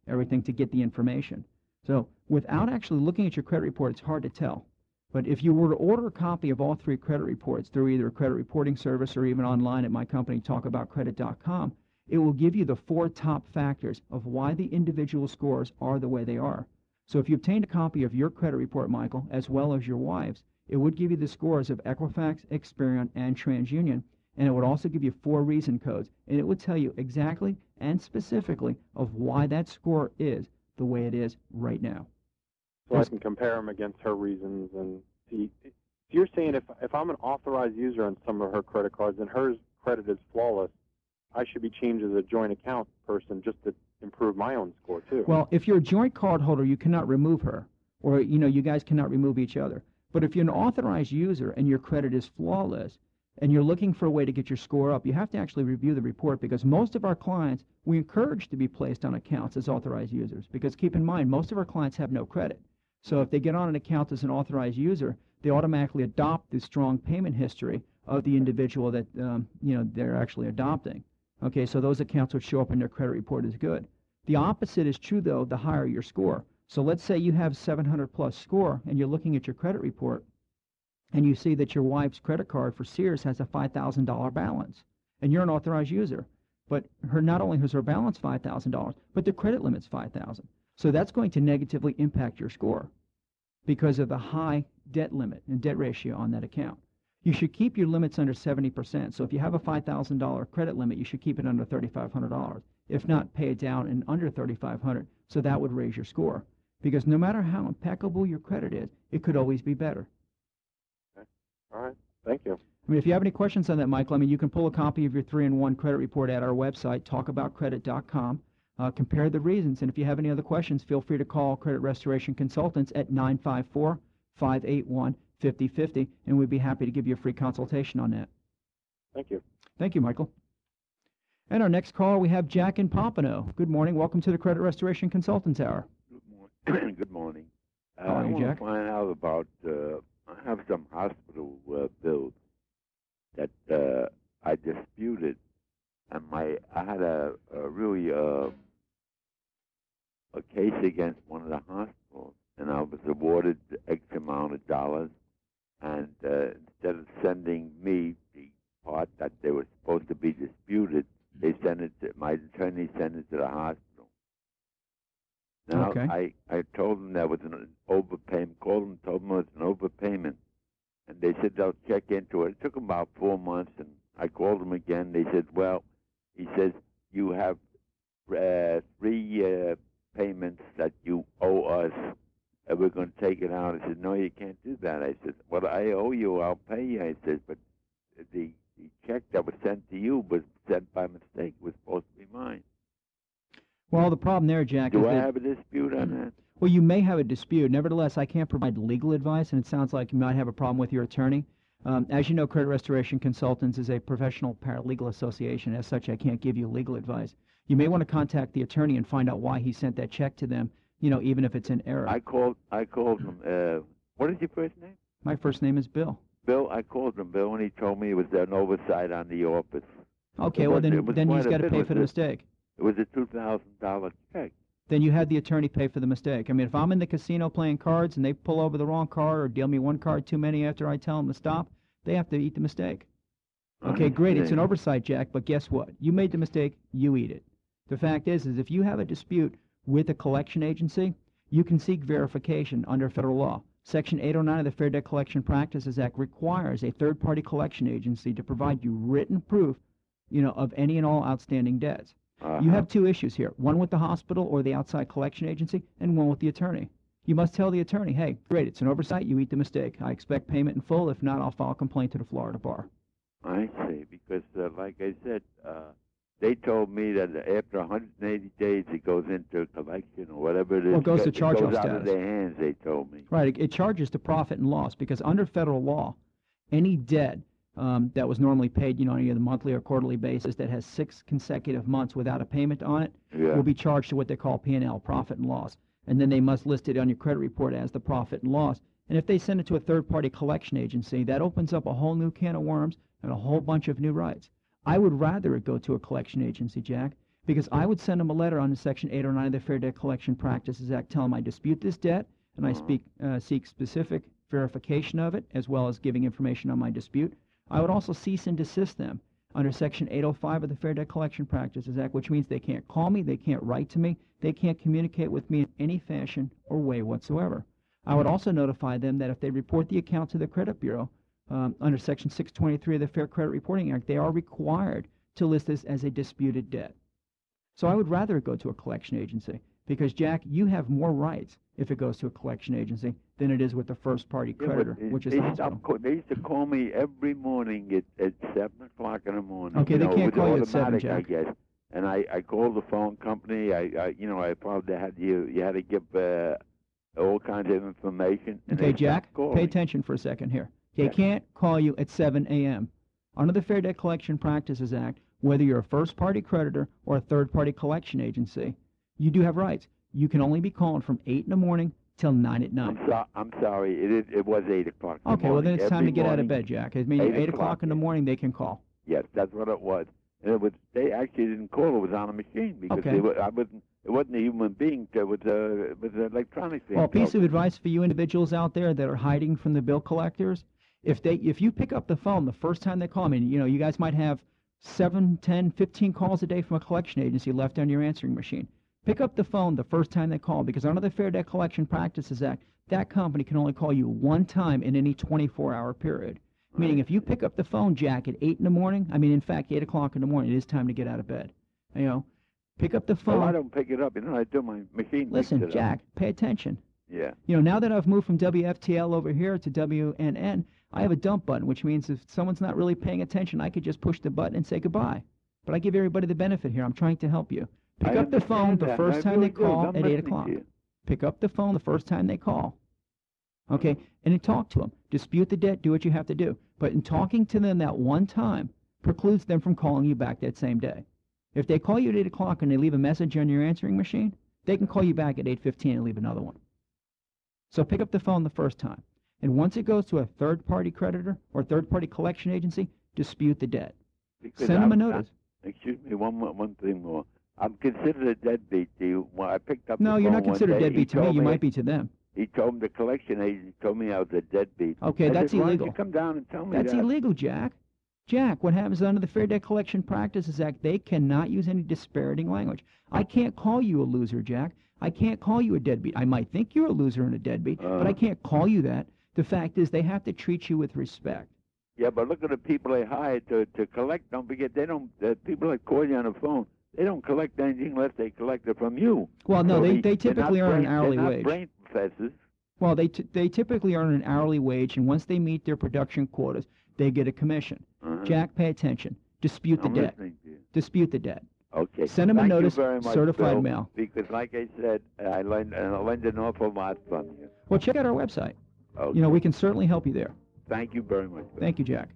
everything to get the information. So without actually looking at your credit report, it's hard to tell. But if you were to order a copy of all three credit reports through either a credit reporting service or even online at my company, talkaboutcredit.com, it will give you the 4 top factors of why the individual scores are the way they are. So if you obtained a copy of your credit report, Michael, as well as your wife's, it would give you the scores of Equifax, Experian, and TransUnion, and it would also give you 4 reason codes, and it would tell you exactly and specifically of why that score is the way it is right now. So I can compare them against her reasons and see. You're saying if I'm an authorized user on some of her credit cards and her credit is flawless, I should be changed as a joint account person just to improve my own score too. Well, if you're a joint card holder, you cannot remove her, or you guys cannot remove each other. But if you're an authorized user and your credit is flawless, and you're looking for a way to get your score up, you have to actually review the report, because most of our clients, we encourage to be placed on accounts as authorized users, because keep in mind, most of our clients have no credit. So if they get on an account as an authorized user, they automatically adopt the strong payment history of the individual that they're actually adopting. Okay, so those accounts would show up in their credit report as good. The opposite is true, though, the higher your score. So let's say you have 700 plus score, and you're looking at your credit report, and you see that your wife's credit card for Sears has a $5,000 balance, and you're an authorized user. But not only has her balance $5,000, but the credit limit's $5,000. So that's going to negatively impact your score because of the high debt limit and debt ratio on that account. You should keep your limits under 70%. So if you have a $5,000 credit limit, you should keep it under $3,500. If not, pay it down and under $3,500. So that would raise your score. Because no matter how impeccable your credit is, it could always be better. Okay. All right. Thank you. I mean, if you have any questions on that, Michael, you can pull a copy of your 3-in-1 credit report at our website, talkaboutcredit.com. Compare the reasons. And if you have any other questions, feel free to call Credit Restoration Consultants at 954-581-5050, and we'd be happy to give you a free consultation on that. Thank you. Thank you, Michael. And our next caller, we have Jack in Pompano. Good morning. Welcome to the Credit Restoration Consultants Hour. Good morning. Good morning. How are you, I want Jack? to find out about, I have some hospital bills that I disputed, and I had a case against one of the hospitals, and I was awarded X amount of dollars, and instead of sending me the part that they were supposed to be disputed, they sent it to, my attorney sent it to the hospital. Now, Okay. I told them there was an overpayment, called them, told them it was an overpayment, and they said they'll check into it. It took them about 4 months, and I called them again. They said, well, he says, you have 3 payments that you owe us, and we're going to take it out. I said, no, you can't do that. I said, well, I owe you, I'll pay you. I said, but the check that was sent to you was sent by mistake, was supposed to be mine. Well, the problem there, Jack, is Do I that... have a dispute on that? Well, you may have a dispute. Nevertheless, I can't provide legal advice, and it sounds like you might have a problem with your attorney. As you know, Credit Restoration Consultants is a professional paralegal association. As such, I can't give you legal advice. You may want to contact the attorney and find out why he sent that check to them, you know, even if it's in error. I called him. What is your first name? My first name is Bill. Bill. I called him, Bill, and he told me it was an oversight on the office. Okay, well, then he's got to pay for the mistake. It was a $2,000 check. Then you had the attorney pay for the mistake. I mean, if I'm in the casino playing cards and they pull over the wrong card or deal me one card too many after I tell them to stop, they have to eat the mistake. Okay, great. It's an oversight, Jack, but guess what? You made the mistake, you eat it. The fact is if you have a dispute with a collection agency, you can seek verification under federal law. Section 809 of the Fair Debt Collection Practices Act requires a third-party collection agency to provide you written proof, you know, of any and all outstanding debts. You have 2 issues here, one with the hospital or the outside collection agency, and one with the attorney. You must tell the attorney, hey, great, it's an oversight, you eat the mistake. I expect payment in full. If not, I'll file a complaint to the Florida Bar. I see, because like I said, they told me that after 180 days it goes into collection or whatever it is. Well, it goes to charge-off status. It goes out status. of their hands, they told me. Right, it charges to profit and loss, because under federal law, any debt that was normally paid, you know, on either the monthly or quarterly basis that has 6 consecutive months without a payment on it will be charged to what they call P&L, profit and loss. And then they must list it on your credit report as the profit and loss. And if they send it to a third-party collection agency, that opens up a whole new can of worms and a whole bunch of new rights. I would rather it go to a collection agency, Jack, because I would send them a letter under Section 809 of the Fair Debt Collection Practices Act telling them I dispute this debt and I seek specific verification of it as well as giving information on my dispute. I would also cease and desist them under Section 805 of the Fair Debt Collection Practices Act, which means they can't call me, they can't write to me, they can't communicate with me in any fashion or way whatsoever. I would also notify them that if they report the account to the credit bureau, under Section 623 of the Fair Credit Reporting Act, they are required to list this as a disputed debt. So I would rather it go to a collection agency because, Jack, you have more rights if it goes to a collection agency than it is with the first-party creditor, which is the hospital. They used to call me every morning at 7 o'clock in the morning. Okay, they can't call you at 7, Jack. I guess. And I called the phone company. I probably had you had to give all kinds of information. Okay, Jack, pay attention for a second here. They can't call you at 7 a.m. Under the Fair Debt Collection Practices Act, whether you're a first-party creditor or a third-party collection agency, you do have rights. You can only be calling from 8 in the morning till 9 at night. I'm sorry. It was 8 o'clock. Okay, well, then it's time to get out of bed, Jack. I mean, 8 o'clock in the morning, they can call. Yes, that's what it was. And they actually didn't call. It was on a machine because it wasn't a human being. It was an electronic thing. Well, a piece of advice for you individuals out there that are hiding from the bill collectors, if you pick up the phone the first time they call, I mean, you know, you guys might have 7, 10, 15 calls a day from a collection agency left on your answering machine. Pick up the phone the first time they call, because under the Fair Debt Collection Practices Act, that company can only call you one time in any 24-hour period. Meaning if you pick up the phone, Jack, at 8 in the morning, I mean, in fact, 8 o'clock in the morning, it is time to get out of bed. You know, pick up the phone. Well, I don't pick it up. You know, I do my machine. Listen, Jack, pay attention. Yeah. You know, now that I've moved from WFTL over here to WNN, I have a dump button, which means if someone's not really paying attention, I could just push the button and say goodbye. But I give everybody the benefit here. I'm trying to help you. Pick up the phone the first time they call at 8 o'clock. Pick up the phone the first time they call. Okay? And then talk to them. Dispute the debt. Do what you have to do. But in talking to them that one time precludes them from calling you back that same day. If they call you at 8 o'clock and they leave a message on your answering machine, they can call you back at 8:15 and leave another one. So pick up the phone the first time. And once it goes to a third-party creditor or third-party collection agency, dispute the debt. Because Send them a notice. Excuse me, one thing more. I'm considered a deadbeat to you. When I picked up No, the you're phone not considered one day, deadbeat to me. You might be to them. He told me, the collection agent told me I was a deadbeat. Okay, I that's said, why illegal. don't you come down and tell me That's that? illegal, Jack. Jack, what happens under the Fair Debt Collection Practices Act, they cannot use any disparaging language. I can't call you a loser, Jack. I can't call you a deadbeat. I might think you're a loser and a deadbeat, but I can't call you that. The fact is they have to treat you with respect. Yeah, but look at the people they hired to collect. Don't forget, the people that call you on the phone, they don't collect anything unless they collect it from you. Well, no, So they typically earn an hourly they're wage. not brain professors. Well, they typically earn an hourly wage, and once they meet their production quotas, they get a commission. Jack, pay attention. Dispute the debt. Listening to you. Dispute the debt. Okay. Send them a Thank notice, you very much, certified Bill, mail. Because, like I said, I learned an awful lot from you. Well, check out our website. Okay. You know, we can certainly help you there. Thank you very much, Bill. Thank you, Jack.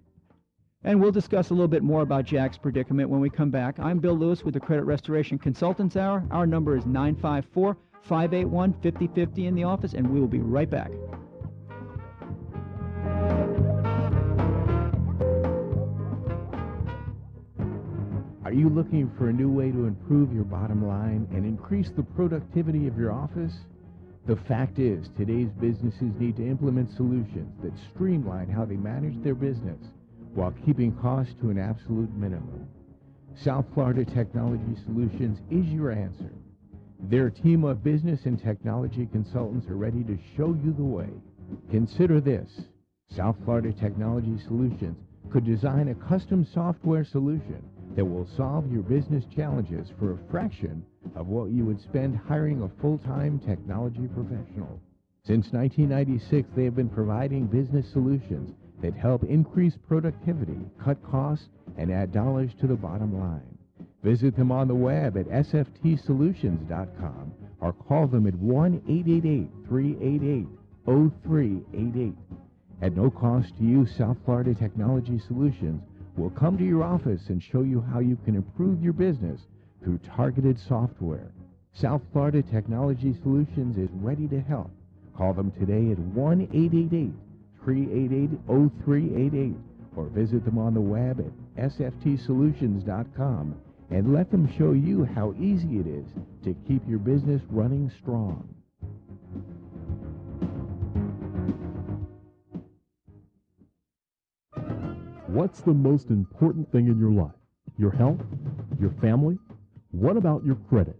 And we'll discuss a little bit more about Jack's predicament when we come back. I'm Bill Lewis with the Credit Restoration Consultants Hour. Our number is 954-581-5050 in the office, and we will be right back. Are you looking for a new way to improve your bottom line and increase the productivity of your office? The fact is, today's businesses need to implement solutions that streamline how they manage their business while keeping costs to an absolute minimum. South Florida Technology Solutions is your answer. Their team of business and technology consultants are ready to show you the way. Consider this. South Florida Technology Solutions could design a custom software solution that will solve your business challenges for a fraction of what you would spend hiring a full-time technology professional. Since 1996, they have been providing business solutions that help increase productivity, cut costs, and add dollars to the bottom line. Visit them on the web at sftsolutions.com or call them at 1-888-388-0388. At no cost to you, South Florida Technology Solutions will come to your office and show you how you can improve your business through targeted software. South Florida Technology Solutions is ready to help. Call them today at 1-888-388-0388 or visit them on the web at sftsolutions.com and let them show you how easy it is to keep your business running strong. What's the most important thing in your life? Your health? Your family? What about your credit?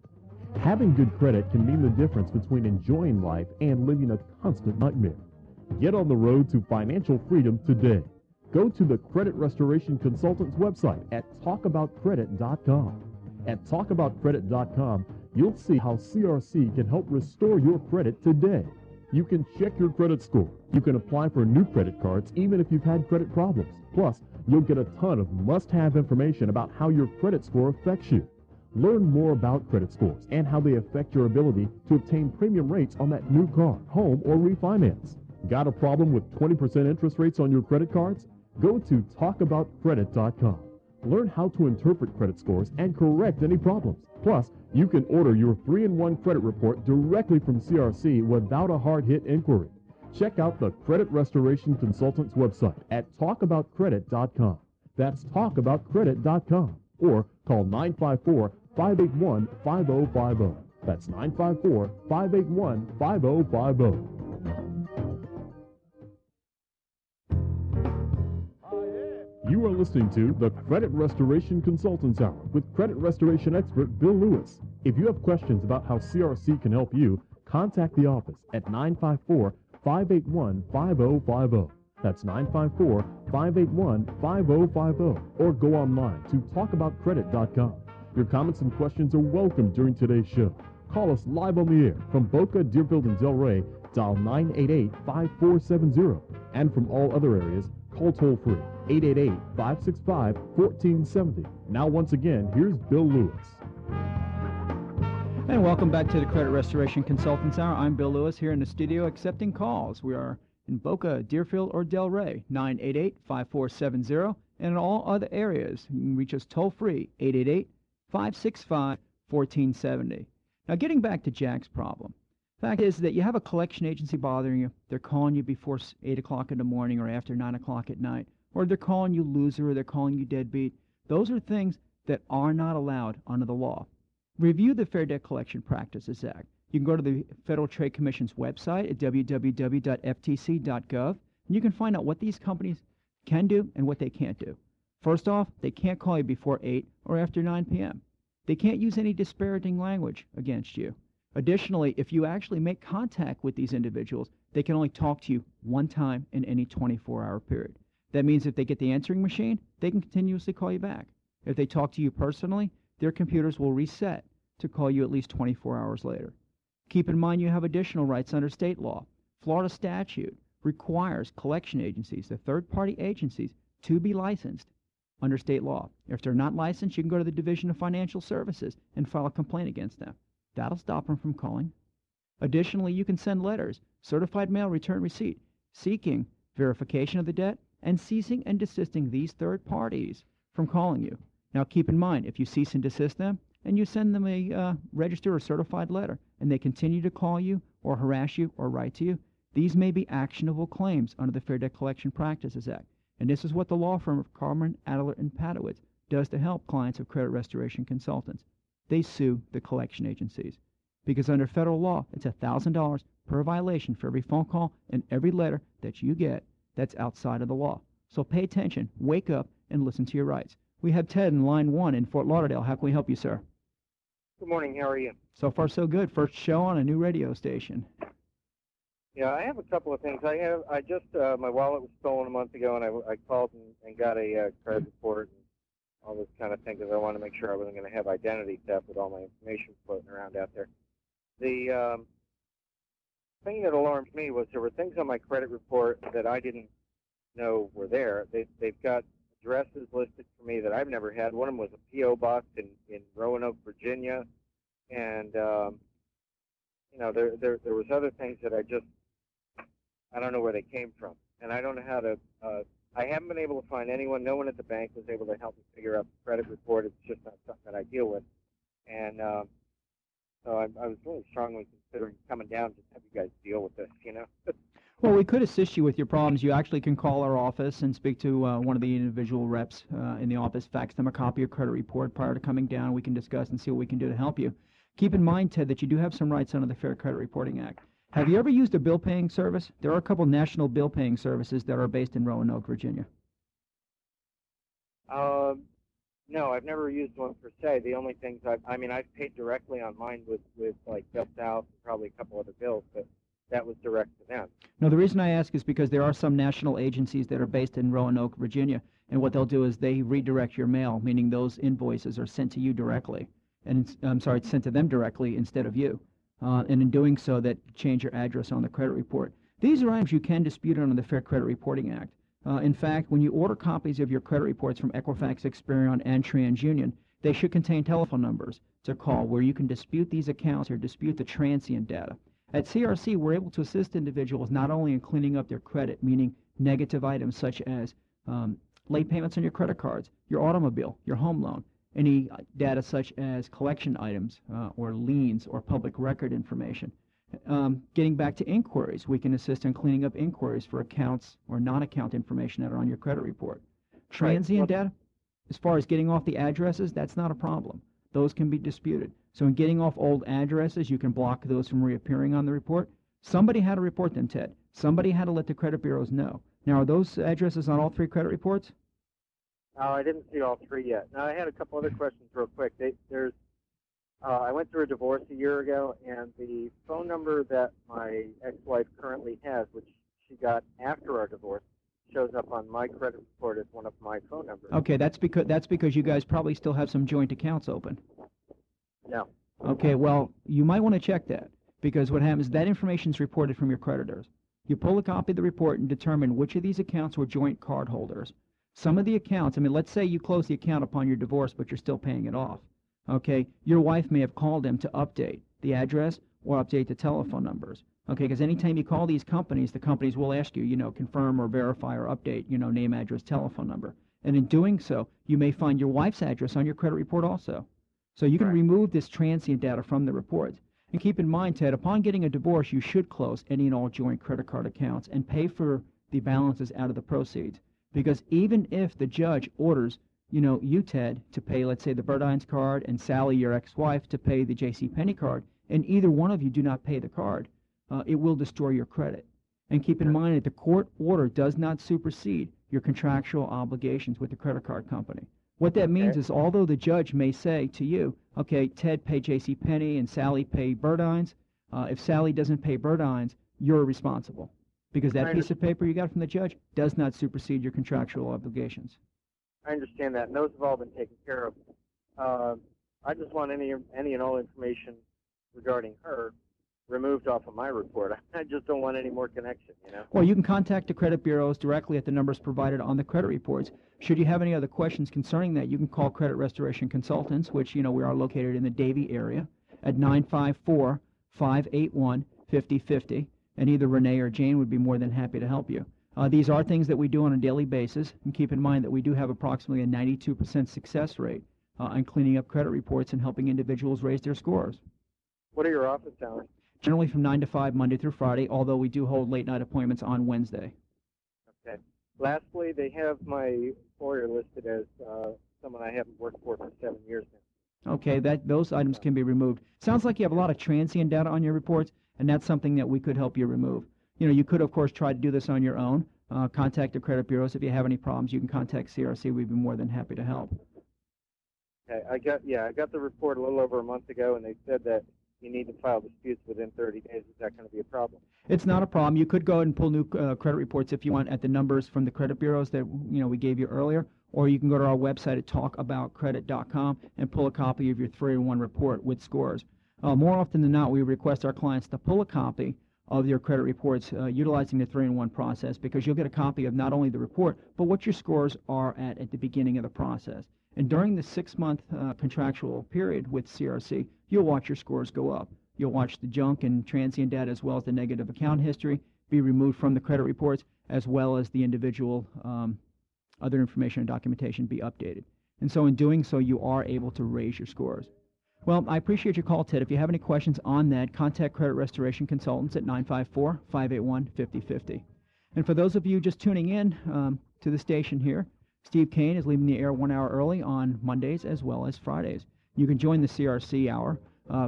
Having good credit can mean the difference between enjoying life and living a constant nightmare. Get on the road to financial freedom today. Go to the Credit Restoration Consultants website at talkaboutcredit.com. At talkaboutcredit.com, you'll see how CRC can help restore your credit today. You can check your credit score. You can apply for new credit cards even if you've had credit problems. Plus, you'll get a ton of must-have information about how your credit score affects you. Learn more about credit scores and how they affect your ability to obtain premium rates on that new car, home, or refinance. Got a problem with 20% interest rates on your credit cards? Go to talkaboutcredit.com. Learn how to interpret credit scores and correct any problems. Plus, you can order your 3-in-1 credit report directly from CRC without a hard-hit inquiry. Check out the Credit Restoration Consultants website at talkaboutcredit.com. That's talkaboutcredit.com. Or call 954-581-5050. That's 954-581-5050. You are listening to the Credit Restoration Consultants Hour with credit restoration expert Bill Lewis. If you have questions about how CRC can help you, contact the office at 954-581-5050. That's 954-581-5050. Or go online to talkaboutcredit.com. Your comments and questions are welcome during today's show. Call us live on the air from Boca, Deerfield, and Delray. Dial 988-5470. And from all other areas, call toll-free 888-565-1470. Now, once again, here's Bill Lewis. And welcome back to the Credit Restoration Consultants Hour. I'm Bill Lewis here in the studio accepting calls. We are in Boca, Deerfield, or Delray, 988-5470. And in all other areas, you can reach us toll-free, 565-1470. Now, getting back to Jack's problem. Fact is that you have a collection agency bothering you. They're calling you before 8 o'clock in the morning or after 9 o'clock at night, or they're calling you loser, or they're calling you deadbeat. Those are things that are not allowed under the law. Review the Fair Debt Collection Practices Act. You can go to the Federal Trade Commission's website at www.ftc.gov, and you can find out what these companies can do and what they can't do. First off, they can't call you before 8 or after 9 p.m. They can't use any disparaging language against you. Additionally, if you actually make contact with these individuals, they can only talk to you one time in any 24-hour period. That means if they get the answering machine, they can continuously call you back. If they talk to you personally, their computers will reset to call you at least 24 hours later. Keep in mind you have additional rights under state law. Florida statute requires collection agencies, the third-party agencies, to be licensed under state law. If they're not licensed, you can go to the Division of Financial Services and file a complaint against them. That'll stop them from calling. Additionally, you can send letters, certified mail return receipt, seeking verification of the debt and ceasing and desisting these third parties from calling you. Now, keep in mind, if you cease and desist them and you send them a registered or certified letter and they continue to call you or harass you or write to you, these may be actionable claims under the Fair Debt Collection Practices Act. And this is what the law firm of Carmen, Adler, and Padowitz does to help clients of credit restoration consultants. They sue the collection agencies. Because under federal law, it's $1,000 per violation for every phone call and every letter that you get that's outside of the law. So pay attention, wake up, and listen to your rights. We have Ted in line 1 in Fort Lauderdale. How can we help you, sir? Good morning. How are you? So far, so good. First show on a new radio station. Yeah, I have a couple of things. I just my wallet was stolen a month ago, and I called and got a credit report and all this kind of thing because I wanted to make sure I wasn't going to have identity theft with all my information floating around out there. The thing that alarmed me was there were things on my credit report that I didn't know were there. They've got addresses listed for me that I've never had. One of them was a P.O. box in Roanoke, Virginia, and you know there was other things that I don't know where they came from, and I don't know how to. I haven't been able to find anyone. No one at the bank was able to help me figure out the credit report. It's just not something that I deal with, and so I was really strongly considering coming down to have you guys deal with this. You know. Well, we could assist you with your problems. You actually can call our office and speak to one of the individual reps in the office, fax them a copy of your credit report prior to coming down. We can discuss and see what we can do to help you. Keep in mind, Ted, that you do have some rights under the Fair Credit Reporting Act. Have you ever used a bill-paying service? There are a couple national bill-paying services that are based in Roanoke, Virginia. No, I've never used one per se. The only things I've paid directly on mine with like Bell South and probably a couple other bills, but that was direct to them. No, the reason I ask is because there are some national agencies that are based in Roanoke, Virginia, and what they'll do is they redirect your mail, meaning those invoices are sent to you directly. And it's sent to them directly instead of you. And in doing so, that change your address on the credit report. These are items you can dispute under the Fair Credit Reporting Act. In fact, when you order copies of your credit reports from Equifax, Experian, and TransUnion, they should contain telephone numbers to call where you can dispute these accounts or dispute the transient data. At CRC, we're able to assist individuals not only in cleaning up their credit, meaning negative items such as late payments on your credit cards, your automobile, your home loan, any data such as collection items or liens or public record information. Getting back to inquiries, we can assist in cleaning up inquiries for accounts or non-account information that are on your credit report. Transient data, as far as getting off the addresses, that's not a problem. Those can be disputed. So in getting off old addresses, you can block those from reappearing on the report. Somebody had to report them, Ted. Somebody had to let the credit bureaus know. Now, are those addresses on all 3 credit reports? I didn't see all 3 yet. Now, I had a couple other questions real quick. I went through a divorce a year ago, and the phone number that my ex-wife currently has, which she got after our divorce, shows up on my credit report as one of my phone numbers. Okay, that's because you guys probably still have some joint accounts open. No. Okay, well, you might want to check that, because what happens, that information is reported from your creditors. You pull a copy of the report and determine which of these accounts were joint card holders. Some of the accounts, let's say you close the account upon your divorce, but you're still paying it off. Okay, your wife may have called them to update the address or update the telephone numbers. Okay, because anytime you call these companies, the companies will ask you, confirm or verify or update, name, address, telephone number. And in doing so, you may find your wife's address on your credit report also. So you can Right. remove this transient data from the reports. And keep in mind, Ted, upon getting a divorce, you should close any and all joint credit card accounts and pay for the balances out of the proceeds. Because even if the judge orders, you, Ted, to pay, let's say, the Burdines card, and Sally, your ex-wife, to pay the JCPenney card, and either one of you do not pay the card, it will destroy your credit. And keep in mind that the court order does not supersede your contractual obligations with the credit card company. What that means is, although the judge may say to you, okay, Ted, pay JCPenney and Sally pay Burdines, if Sally doesn't pay Burdines, you're responsible. Because that piece of paper you got from the judge does not supersede your contractual obligations. I understand that, and those have all been taken care of. I just want any and all information regarding her removed off of my report. I just don't want any more connection, Well, you can contact the credit bureaus directly at the numbers provided on the credit reports. Should you have any other questions concerning that, you can call Credit Restoration Consultants, which, we are located in the Davie area, at 954-581-5050, and either Renee or Jane would be more than happy to help you. These are things that we do on a daily basis, and keep in mind that we do have approximately a 92% success rate on cleaning up credit reports and helping individuals raise their scores. What are your office hours? Generally from 9 to 5, Monday through Friday, although we do hold late-night appointments on Wednesday. Okay. Lastly, they have my employer listed as someone I haven't worked for 7 years now. Okay, those items can be removed. Sounds like you have a lot of transient data on your reports, and that's something that we could help you remove. You could, of course, try to do this on your own. Contact the credit bureaus. If you have any problems, you can contact CRC. We'd be more than happy to help. Okay, I got the report a little over a month ago, and they said that you need to file disputes within 30 days. Is that going to be a problem? It's not a problem. You could go ahead and pull new credit reports if you want at the numbers from the credit bureaus that we gave you earlier, or you can go to our website at talkaboutcredit.com and pull a copy of your 3-in-1 report with scores. More often than not, we request our clients to pull a copy of your credit reports utilizing the 3-in-1 process, because you'll get a copy of not only the report, but what your scores are at the beginning of the process. And during the 6-month contractual period with CRC, you'll watch your scores go up. You'll watch the junk and transient data, as well as the negative account history, be removed from the credit reports, as well as the individual other information and documentation be updated. And so in doing so, you are able to raise your scores. Well, I appreciate your call, Ted. If you have any questions on that, contact Credit Restoration Consultants at 954-581-5050. And for those of you just tuning in to the station here, Steve Kane is leaving the air 1 hour early on Mondays as well as Fridays. You can join the CRC hour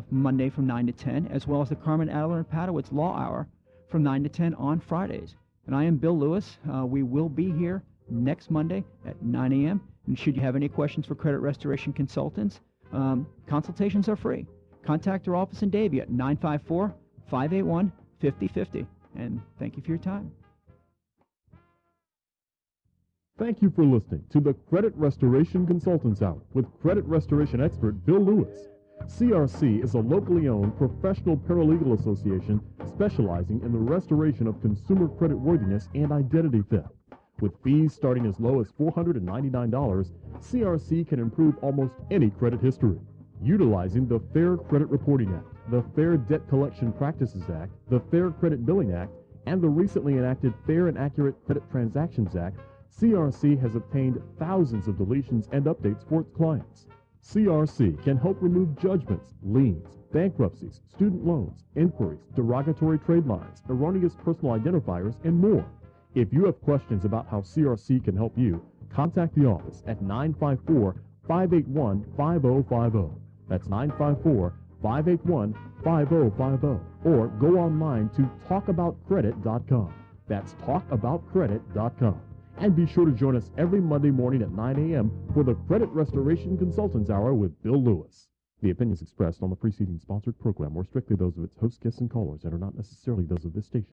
Monday from 9 to 10, as well as the Carmen Adler and Padowitz Law Hour from 9 to 10 on Fridays. And I am Bill Lewis. We will be here next Monday at 9 a.m. And should you have any questions for Credit Restoration Consultants, consultations are free. Contact our office in Davie at 954-581-5050. And thank you for your time. Thank you for listening to the Credit Restoration Consultants Hour with credit restoration expert Bill Lewis. CRC is a locally owned professional paralegal association specializing in the restoration of consumer credit worthiness and identity theft. With fees starting as low as $499, CRC can improve almost any credit history. Utilizing the Fair Credit Reporting Act, the Fair Debt Collection Practices Act, the Fair Credit Billing Act, and the recently enacted Fair and Accurate Credit Transactions Act, CRC has obtained thousands of deletions and updates for its clients. CRC can help remove judgments, liens, bankruptcies, student loans, inquiries, derogatory trade lines, erroneous personal identifiers, and more. If you have questions about how CRC can help you, contact the office at 954-581-5050. That's 954-581-5050. Or go online to talkaboutcredit.com. That's talkaboutcredit.com. And be sure to join us every Monday morning at 9 a.m. for the Credit Restoration Consultants Hour with Bill Lewis. The opinions expressed on the preceding sponsored program were strictly those of its hosts, guests, and callers and are not necessarily those of this station.